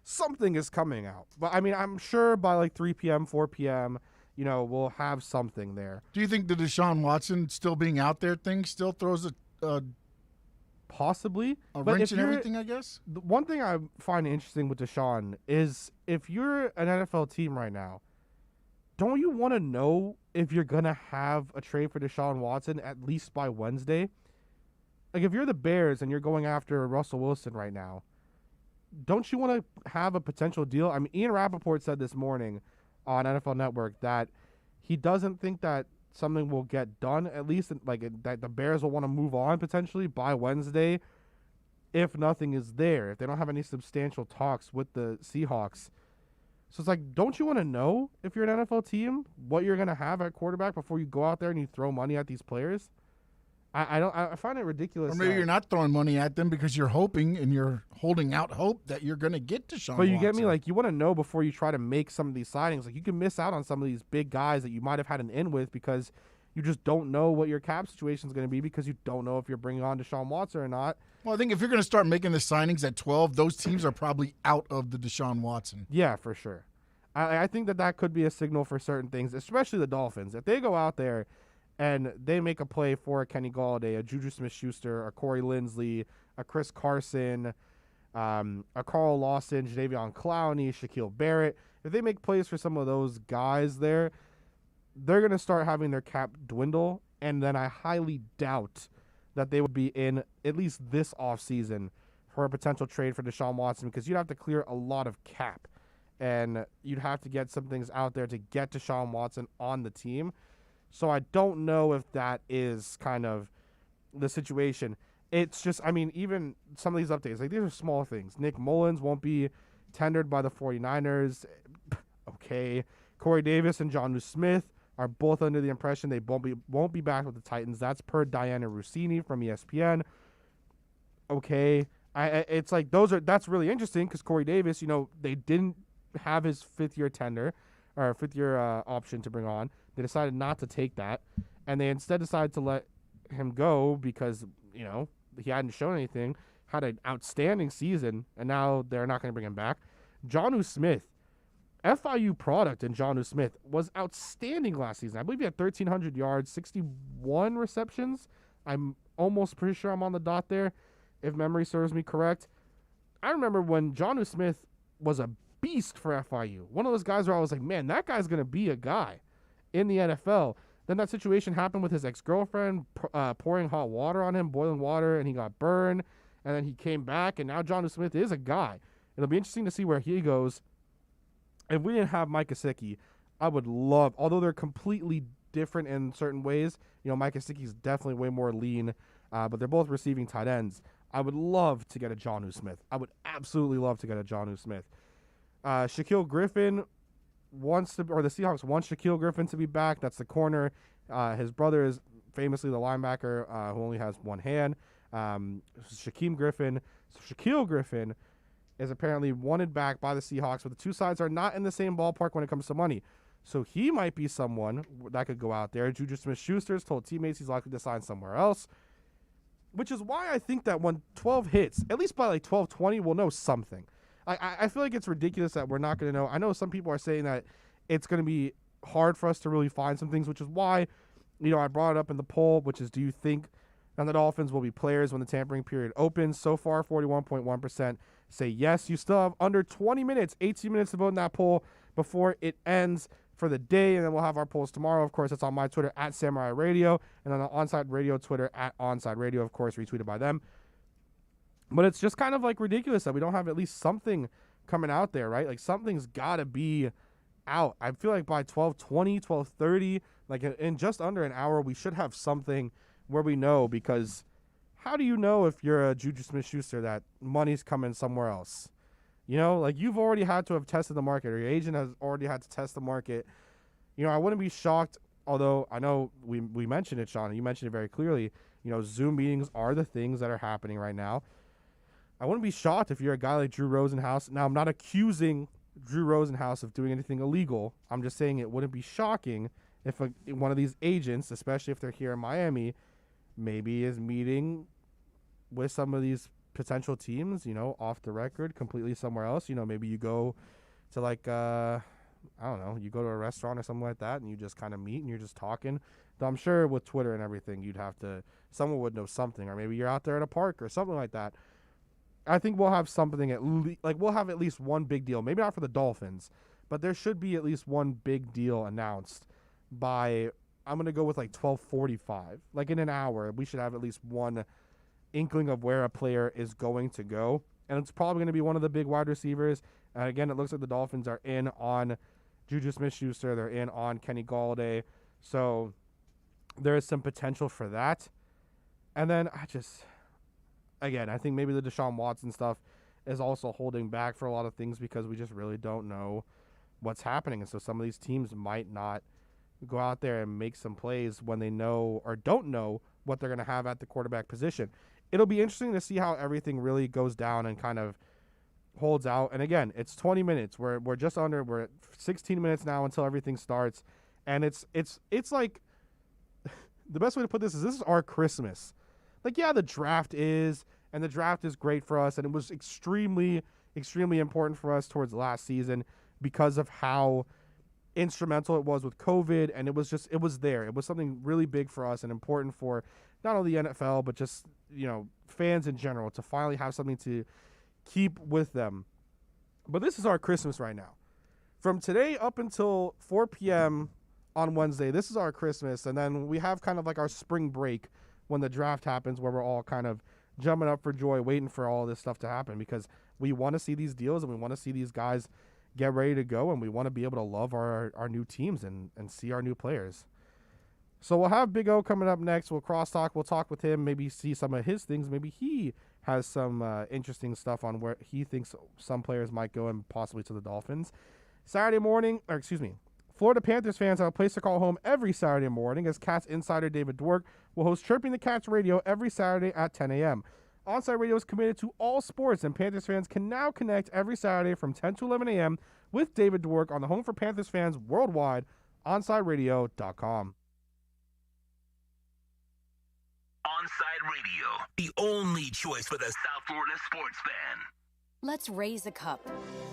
something is coming out. But, I mean, I'm sure by like 3 p.m., 4 p.m., you know, we'll have something there. Do you think the Deshaun Watson still being out there thing still throws a possibly a wrench in everything, I guess? The one thing I find interesting with Deshaun is if you're an NFL team right now, don't you want to know if you're going to have a trade for Deshaun Watson at least by Wednesday? Like, if you're the Bears and you're going after Russell Wilson right now, don't you want to have a potential deal? I mean, Ian Rappaport said this morning on NFL Network that he doesn't think that something will get done, at least like that the Bears will want to move on potentially by Wednesday if nothing is there, if they don't have any substantial talks with the Seahawks. So it's like, don't you want to know if you're an NFL team what you're going to have at quarterback before you go out there and you throw money at these players? I find it ridiculous. Or maybe you're not throwing money at them because you're hoping and you're holding out hope that you're going to get to Deshaun But you Watson. get me? Like, you want to know before you try to make some of these signings. Like, you can miss out on some of these big guys that you might have had an in with because you just don't know what your cap situation is going to be because you don't know if you're bringing on Deshaun Watson or not. Well, I think if you're going to start making the signings at 12, those teams are probably out of the Deshaun Watson. Yeah, for sure. I think that could be a signal for certain things, especially the Dolphins. If they go out there and they make a play for a Kenny Golladay, a Juju Smith-Schuster, a Corey Linsley, a Chris Carson, a Carl Lawson, Jadeveon Clowney, Shaquille Barrett. If they make plays for some of those guys there, they're going to start having their cap dwindle, and then I highly doubt that they would be in at least this offseason for a potential trade for Deshaun Watson because you'd have to clear a lot of cap, and you'd have to get some things out there to get Deshaun Watson on the team. So I don't know if that is kind of the situation. It's just, I mean, even some of these updates, like, these are small things. Nick Mullins won't be tendered by the 49ers. Okay. Corey Davis and Jonnu Smith are both under the impression they won't be back with the Titans. That's per Diana Rossini from ESPN. Okay. It's like that's really interesting because Corey Davis, they didn't have his fifth-year tender or fifth-year option to bring on. They decided not to take that, and they instead decided to let him go because he hadn't shown anything, had an outstanding season, and now they're not going to bring him back. Jonnu Smith, FIU product, and Jonnu Smith was outstanding last season. I believe he had 1,300 yards, 61 receptions. I'm almost pretty sure I'm on the dot there, if memory serves me correct. I remember when Jonnu Smith was a beast for FIU. One of those guys where I was like, man, that guy's going to be a guy in the NFL. Then that situation happened with his ex-girlfriend pouring hot water on him, boiling water, and he got burned. And then he came back, and now Jonnu Smith is a guy. It'll be interesting to see where he goes. If we didn't have Mike Gesicki, I would love, although they're completely different in certain ways. Mike Gesicki's definitely way more lean, but they're both receiving tight ends. I would love to get a Jonnu Smith. I would absolutely love to get a Jonnu Smith. Shaquille Griffin the Seahawks want Shaquille Griffin to be back. That's the corner. His brother is famously the linebacker who only has one hand. Shaquille Griffin is apparently wanted back by the Seahawks, but the two sides are not in the same ballpark when it comes to money. So he might be someone that could go out there. Juju Smith-Schuster's told teammates he's likely to sign somewhere else, which is why I think that when 12 hits, at least by like 12:20, we'll know something. I feel like it's ridiculous that we're not going to know. I know some people are saying that it's going to be hard for us to really find some things, which is why, I brought it up in the poll, which is, do you think that the Dolphins will be players when the tampering period opens? So far, 41.1% say yes. You still have under 20 minutes, 18 minutes to vote in that poll before it ends for the day, and then we'll have our polls tomorrow. Of course, it's on my Twitter at Samurai Radio, and on the Onside Radio Twitter at Onside Radio, of course, retweeted by them. But it's just kind of like ridiculous that we don't have at least something coming out there, right? Like something's got to be out. I feel like by 12:20, 12:30, like in just under an hour, we should have something where we know, because how do you know if you're a Juju Smith-Schuster that money's coming somewhere else? Like you've already had to have tested the market, or your agent has already had to test the market. I wouldn't be shocked, although I know we mentioned it, Sean, and you mentioned it very clearly. Zoom meetings are the things that are happening right now. I wouldn't be shocked if you're a guy like Drew Rosenhaus. Now, I'm not accusing Drew Rosenhaus of doing anything illegal. I'm just saying it wouldn't be shocking if one of these agents, especially if they're here in Miami, maybe is meeting with some of these potential teams, off the record, completely somewhere else. Maybe you go to like, I don't know, you go to a restaurant or something like that, and you just kind of meet and you're just talking. Though I'm sure with Twitter and everything, someone would know something, or maybe you're out there at a park or something like that. I think we'll have something we'll have at least one big deal. Maybe not for the Dolphins, but there should be at least one big deal announced by, I'm going to go with like 12:45. Like in an hour, we should have at least one inkling of where a player is going to go. And it's probably going to be one of the big wide receivers. And again, it looks like the Dolphins are in on Juju Smith-Schuster. They're in on Kenny Golladay. So there is some potential for that. And then I think maybe the Deshaun Watson stuff is also holding back for a lot of things because we just really don't know what's happening. And so some of these teams might not go out there and make some plays when they know or don't know what they're going to have at the quarterback position. It'll be interesting to see how everything really goes down and kind of holds out. And again, it's 20 minutes. We're at 16 minutes now until everything starts. And it's like the best way to put this is our Christmas. Like, yeah, the draft is great for us, and it was extremely, extremely important for us towards last season because of how instrumental it was with COVID, and it was there. It was something really big for us and important for not only the NFL, but just, fans in general, to finally have something to keep with them. But this is our Christmas right now. From today up until 4 p.m. on Wednesday, this is our Christmas, and then we have kind of like our spring break when the draft happens, where we're all kind of jumping up for joy, waiting for all this stuff to happen, because we want to see these deals and we want to see these guys get ready to go, and we want to be able to love our new teams and see our new players. So we'll have Big O coming up next. We'll crosstalk. We'll talk with him, maybe see some of his things. Maybe he has some interesting stuff on where he thinks some players might go and possibly to the Dolphins. Florida Panthers fans have a place to call home every Saturday morning, as Cats insider David Dwork will host Chirping the Cats Radio every Saturday at 10 a.m. Onside Radio is committed to all sports, and Panthers fans can now connect every Saturday from 10 to 11 a.m. with David Dwork on the home for Panthers fans worldwide, OnsideRadio.com. Onside Radio, the only choice for the South Florida sports fan. Let's raise a cup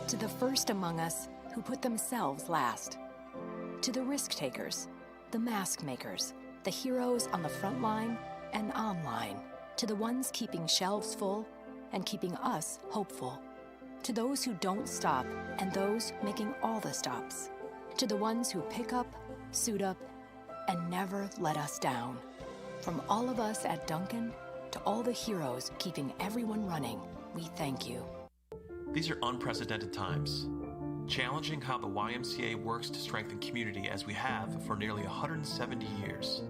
to the first among us who put themselves last. To the risk takers, the mask makers, the heroes on the front line and online. To the ones keeping shelves full and keeping us hopeful. To those who don't stop and those making all the stops. To the ones who pick up, suit up, and never let us down. From all of us at Duncan to all the heroes keeping everyone running, we thank you. These are unprecedented times, challenging how the YMCA works to strengthen community as we have for nearly 170 years.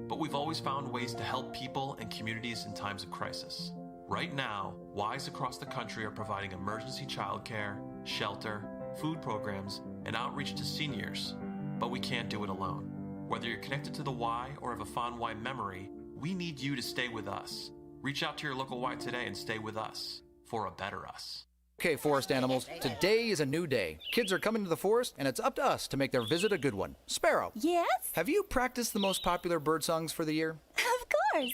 But we've always found ways to help people and communities in times of crisis. Right now, Ys across the country are providing emergency childcare, shelter, food programs, and outreach to seniors. But we can't do it alone. Whether you're connected to the Y or have a fond Y memory, we need you to stay with us. Reach out to your local Y today and stay with us for a better us. Okay, forest animals, today is a new day. Kids are coming to the forest, and it's up to us to make their visit a good one. Sparrow. Yes? Have you practiced the most popular bird songs for the year? Of course.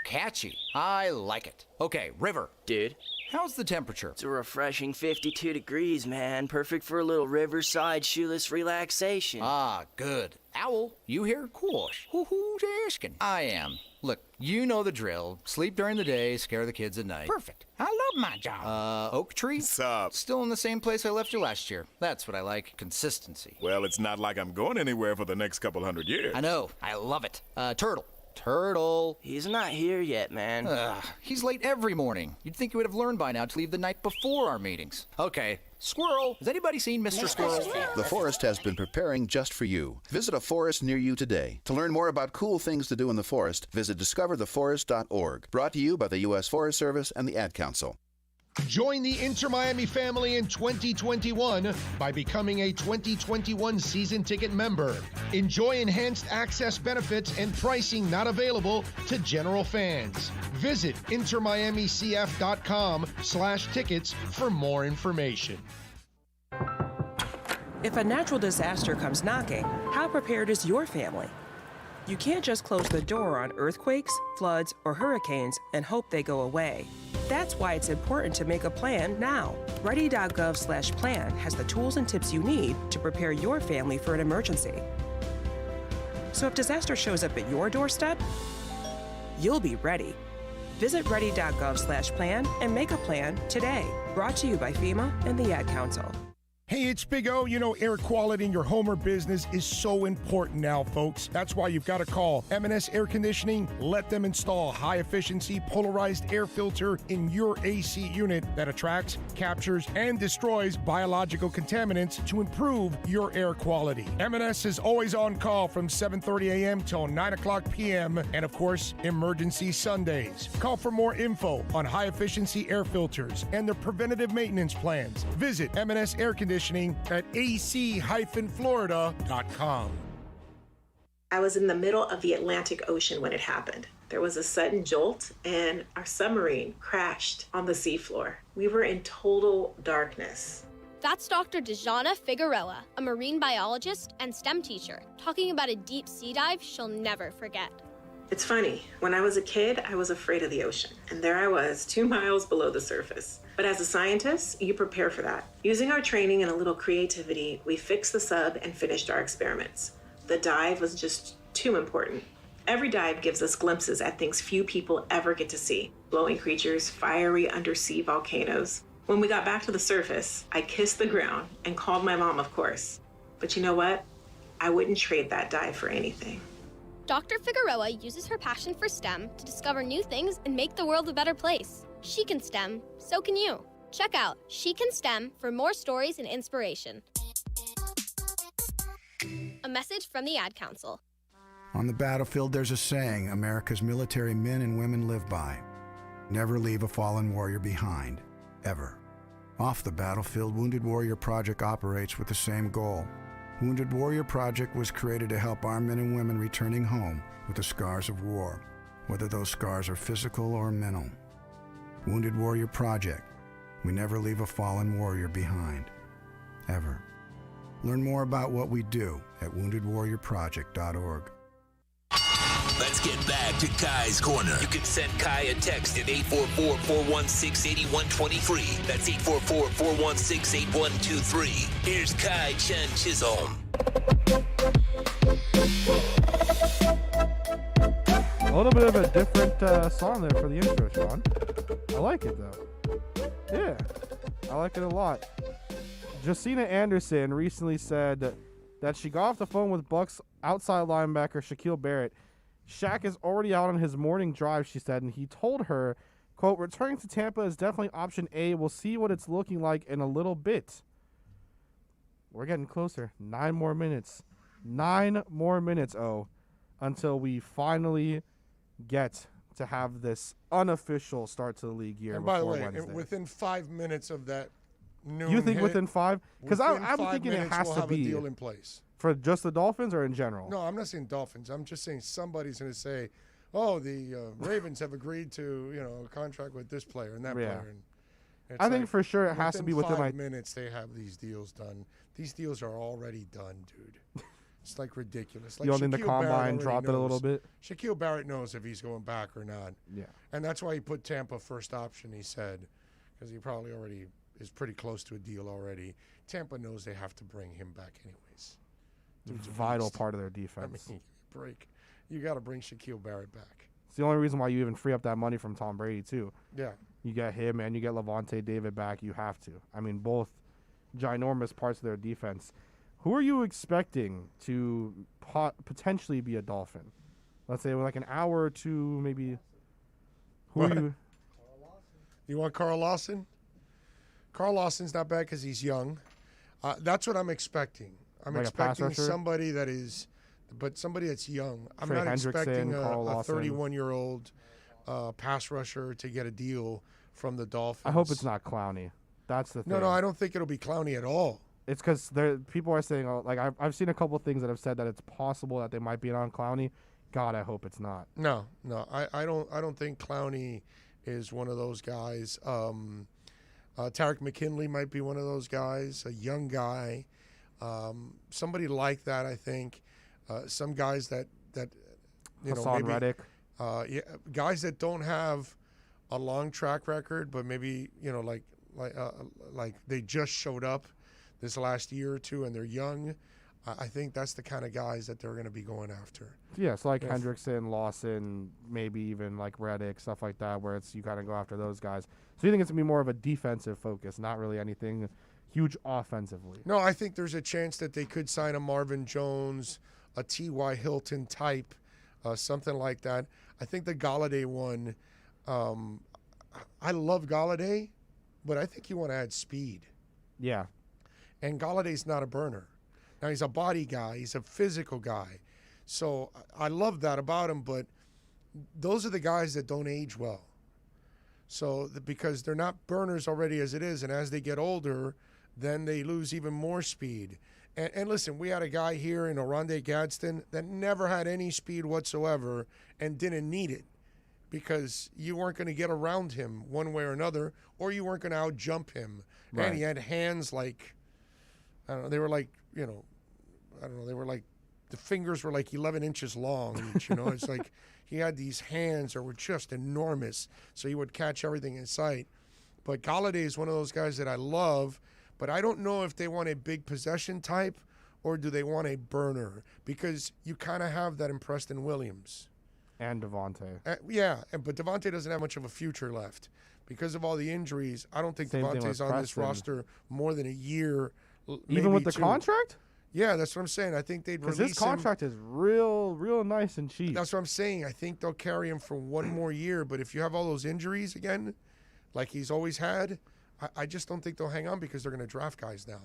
Catchy. I like it. Okay, River. Dude. How's the temperature? It's a refreshing 52 degrees, man. Perfect for a little riverside shoeless relaxation. Ah, good. Owl, you here? Course. Who's asking? I am. Look, you know the drill. Sleep during the day, scare the kids at night. Perfect. I love my job. Oak Tree? What's up? Still in the same place I left you last year. That's what I like. Consistency. Well, it's not like I'm going anywhere for the next couple hundred years. I know. I love it. Turtle. Turtle. He's not here yet, man. He's late every morning. You'd think he would have learned by now to leave the night before our meetings. Okay. Squirrel. Has anybody seen Mr. Squirrel? The forest has been preparing just for you. Visit a forest near you today. To learn more about cool things to do in the forest, visit discovertheforest.org. Brought to you by the U.S. Forest Service and the Ad Council. Join the Inter Miami family in 2021 by becoming a 2021 season ticket member. Enjoy enhanced access benefits and pricing not available to general fans. Visit intermiamicf.com/tickets for more information. If a natural disaster comes knocking, how prepared is your family? You can't just close the door on earthquakes, floods, or hurricanes and hope they go away. That's why it's important to make a plan now. Ready.gov/plan has the tools and tips you need to prepare your family for an emergency. So if disaster shows up at your doorstep, you'll be ready. Visit ready.gov/plan and make a plan today. Brought to you by FEMA and the Ad Council. Hey, it's Big O. You know, air quality in your home or business is so important now, folks. That's why you've got to call M&S Air Conditioning. Let them install high-efficiency polarized air filter in your AC unit that attracts, captures, and destroys biological contaminants to improve your air quality. M&S is always on call from 7:30 a.m. till 9 o'clock p.m. and, of course, emergency Sundays. Call for more info on high-efficiency air filters and their preventative maintenance plans. Visit M&S Air Conditioning at ac-florida.com. I was in the middle of the Atlantic Ocean when it happened. There was a sudden jolt and our submarine crashed on the seafloor. We were in total darkness. That's Dr. Dejana Figueroa, a marine biologist and STEM teacher, talking about a deep sea dive she'll never forget. It's funny, when I was a kid, I was afraid of the ocean, and there I was, 2 miles below the surface. But as a scientist, you prepare for that. Using our training and a little creativity, we fixed the sub and finished our experiments. The dive was just too important. Every dive gives us glimpses at things few people ever get to see. Glowing creatures, fiery undersea volcanoes. When we got back to the surface, I kissed the ground and called my mom, of course. But you know what? I wouldn't trade that dive for anything. Dr. Figueroa uses her passion for STEM to discover new things and make the world a better place. She can STEM, so can you. Check out She Can STEM for more stories and inspiration. A message from the Ad Council. On the battlefield, there's a saying America's military men and women live by. Never leave a fallen warrior behind, ever. Off the battlefield, Wounded Warrior Project operates with the same goal. Wounded Warrior Project was created to help our men and women returning home with the scars of war. whether those scars are physical or mental. Wounded Warrior Project. We never leave a fallen warrior behind. Ever. Learn more about what we do at woundedwarriorproject.org. Let's get back to Kai's Corner. You can send Kai a text at 844-416-8123. That's 844-416-8123. Here's Kai Chen Chisholm. A little bit of a different song there for the intro, Sean. I like it, though. Yeah, I like it a lot. Josina Anderson recently said that she got off the phone with Bucks outside linebacker Shaquille Barrett. Shaq is already out on his morning drive, she said, and he told her, quote, returning to Tampa is definitely option A. We'll see what it's looking like in a little bit. We're getting closer. 9 more minutes. 9 more minutes, until we finally get to have this unofficial start to the league year. And by the before way, Wednesday. Within 5 minutes of that noon You think hit, within 5? Because I'm 5 thinking it minutes has we'll to have be a deal in place. For just the Dolphins or in general? No, I'm not saying Dolphins. I'm just saying somebody's going to say, "Oh, the Ravens have agreed to, a contract with this player and that player." And I think for sure it has to be within 5 minutes. They have these deals done. These deals are already done, dude. It's like ridiculous. Like You don't think the Shaquille combine Barrett dropped it a little bit? Shaquille Barrett knows if he's going back or not. Yeah. And that's why he put Tampa first option, he said, because he probably already is pretty close to a deal already. Tampa knows they have to bring him back anyways. Dude's a Vital beast. part of their defense. I mean, you got to bring Shaquille Barrett back. It's the only reason why you even free up that money from Tom Brady, too. Yeah. You get him and you get Levante David back. You have to. I mean, both ginormous parts of their defense. Who are you expecting to potentially be a Dolphin? Let's say like an hour or two, maybe. Who are you? You want Carl Lawson? Carl Lawson's not bad because he's young. That's what I'm expecting. I'm Like a pass expecting rusher? somebody that is, but somebody that's young. I'm Trey not expecting Hendrickson, Carl a Lawson. 31-year-old pass rusher to get a deal from the Dolphins. I hope it's not Clowney. That's the thing. No, I don't think it'll be Clowney at all. It's because people are saying, like, I've seen a couple of things that have said that it's possible that they might be on Clowney. God, I hope it's not. No, I don't think Clowney is one of those guys. Tarek McKinley might be one of those guys, a young guy. Somebody like that, I think. Some guys that Hassan Reddick. Guys that don't have a long track record, but maybe like they just showed up this last year or two and they're young. I think that's the kind of guys that they're going to be going after. Yeah, so like Hendrickson, Lawson, maybe even like Reddick, stuff like that, where it's you kind of go after those guys. So you think it's going to be more of a defensive focus, not really anything huge offensively? No, I think there's a chance that they could sign a Marvin Jones, a T.Y. Hilton type, something like that. I think the Galladay one, I love Galladay, but I think you want to add speed. Yeah. And Galladay's not a burner. Now, he's a body guy. He's a physical guy. So I love that about him, but those are the guys that don't age well. So because they're not burners already as it is, and as they get older, then they lose even more speed. And listen, we had a guy here in Oronde Gadsden that never had any speed whatsoever and didn't need it because you weren't going to get around him one way or another, or you weren't going to out-jump him. Right. And he had hands like, I don't know, they were like, they were like, the fingers were like 11 inches long each, It's like he had these hands that were just enormous, so he would catch everything in sight. But Galladay is one of those guys that I love, but I don't know if they want a big possession type or do they want a burner, because you kind of have that in Preston Williams. And Devontae. But Devontae doesn't have much of a future left because of all the injuries. I don't think Same thing Devontae's with on this Preston. roster more than a year. Even with the two. contract? Yeah, that's what I'm saying. I think they'd release Because his contract is real nice and cheap. That's what I'm saying. I think they'll carry him for one more year. But if you have all those injuries again, like he's always had, I just don't think they'll hang on because they're going to draft guys now.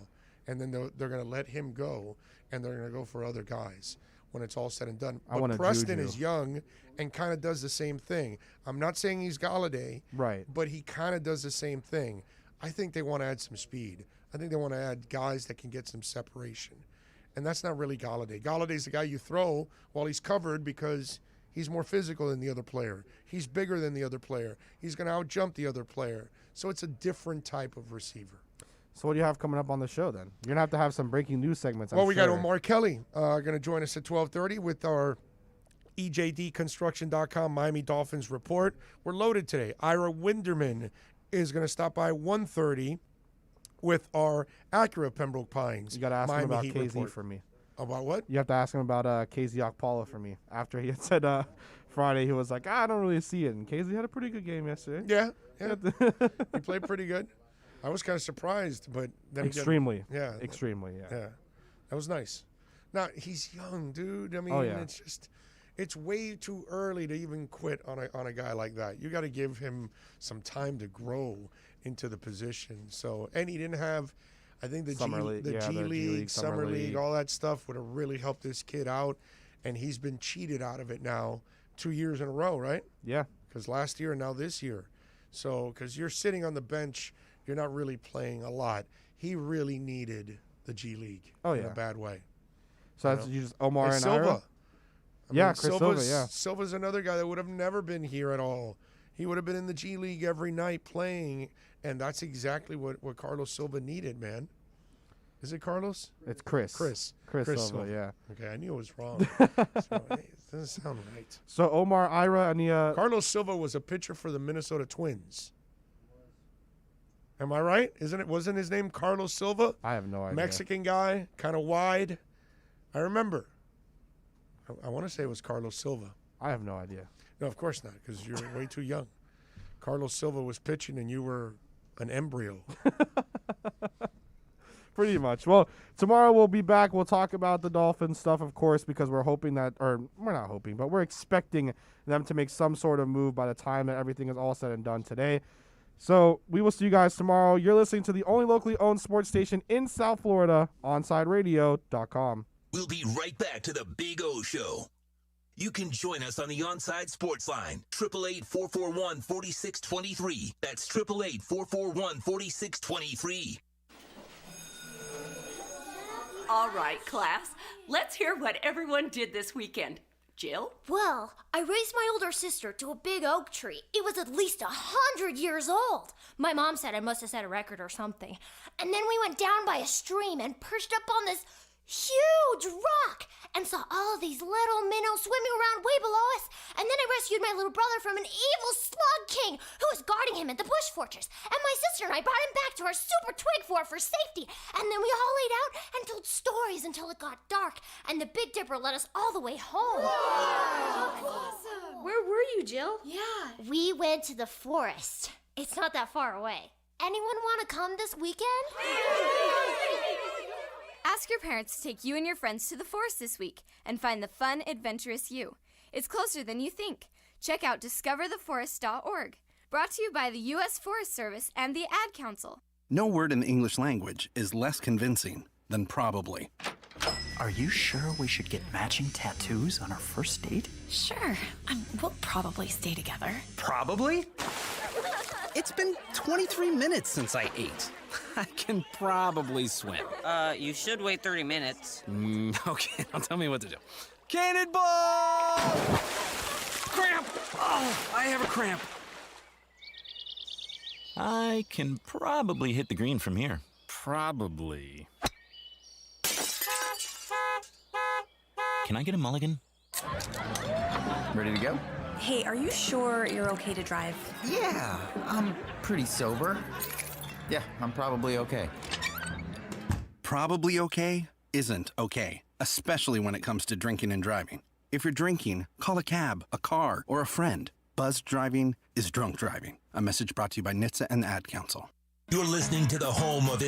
And then they're going to let him go, and they're going to go for other guys when it's all said and done. But Preston is young and kind of does the same thing. I'm not saying he's Galladay, right? But he kind of does the same thing. I think they want to add some speed. I think they want to add guys that can get some separation. And that's not really Galladay. Galladay's the guy you throw while he's covered because He's more physical than the other player. He's bigger than the other player. He's going to out-jump the other player. So it's a different type of receiver. So what do you have coming up on the show then? You're going to have some breaking news segments, I'm Well, we got sure. Omar Kelly going to join us at 12:30 with our EJDconstruction.com Miami Dolphins report. We're loaded today. Ira Winderman is going to stop by 1:30 with our Acura Pembroke Pines. You got to ask Miami him about Heat KZ report. for me. About what? You have to ask him about KZ Okpala for me. After he had said Friday, he was like, I don't really see it. And KZ had a pretty good game yesterday. Yeah. He played pretty good. I was kind of surprised, but then Extremely. again, Extremely, yeah. That was nice. Now, he's young, dude. I mean, it's just, it's way too early to even quit on a guy like that. You got to give him some time to grow into the position. So, and he didn't have, I think the G League, Summer League, all that stuff would have really helped this kid out. And he's been cheated out of it now 2 years in a row, right? Yeah. Because last year and now this year. So, because you're sitting on the bench, you're not really playing a lot. He really needed the G League in a bad way. So that's you just Omar and Silva. Ira? Yeah, Chris Silva, Silva's another guy that would have never been here at all. He would have been in the G League every night playing, and that's exactly what Carlos Silva needed, man. Is it Carlos? It's Chris. Chris Silva, yeah. Okay, I knew it was wrong. So, hey, it doesn't sound right. So Omar, Ira, and the Carlos Silva was a pitcher for the Minnesota Twins. Am I right? Wasn't his name Carlos Silva? I have no idea. Mexican guy, kind of wide. I remember. I want to say it was Carlos Silva. I have no idea. No, of course not, because you're way too young. Carlos Silva was pitching and you were an embryo. Pretty much. Well, tomorrow we'll be back. We'll talk about the Dolphins stuff, of course, because we're hoping that, or we're not hoping, but we're expecting them to make some sort of move by the time that everything is all said and done today. So we will see you guys tomorrow. You're listening to the only locally owned sports station in South Florida, OnsideRadio.com. We'll be right back to the Big O Show. You can join us on the Onside Sports Line, 888-441-4623. That's 888-441-4623. All right, class. Let's hear what everyone did this weekend. Jill? Well, I raised my older sister to a big oak tree. It was at least 100 years old. My mom said I must have set a record or something. And then we went down by a stream and perched up on this huge rock and saw all of these little minnows swimming around way below us. And then I rescued my little brother from an evil slug king who was guarding him at the bush fortress. And my sister and I brought him back to our super twig fort for safety. And then we all laid out and told stories until it got dark. And the Big Dipper led us all the way home. Whoa! Awesome. Where were you, Jill? Yeah. We went to the forest. It's not that far away. Anyone want to come this weekend? Ask your parents to take you and your friends to the forest this week and find the fun, adventurous you. It's closer than you think. Check out discovertheforest.org. Brought to you by the U.S. Forest Service and the Ad Council. No word in the English language is less convincing than probably. Are you sure we should get matching tattoos on our first date? Sure. We'll probably stay together. Probably? It's been 23 minutes since I ate. I can probably swim. You should wait 30 minutes. Okay, now tell me what to do. Cannonball! Cramp! Oh, I have a cramp. I can probably hit the green from here. Probably. Can I get a mulligan? Ready to go? Hey, are you sure you're okay to drive? Yeah, I'm pretty sober. Yeah, I'm probably okay. Probably okay isn't okay, especially when it comes to drinking and driving. If you're drinking, call a cab, a car, or a friend. Buzzed driving is drunk driving. A message brought to you by NHTSA and the Ad Council. You're listening to the home of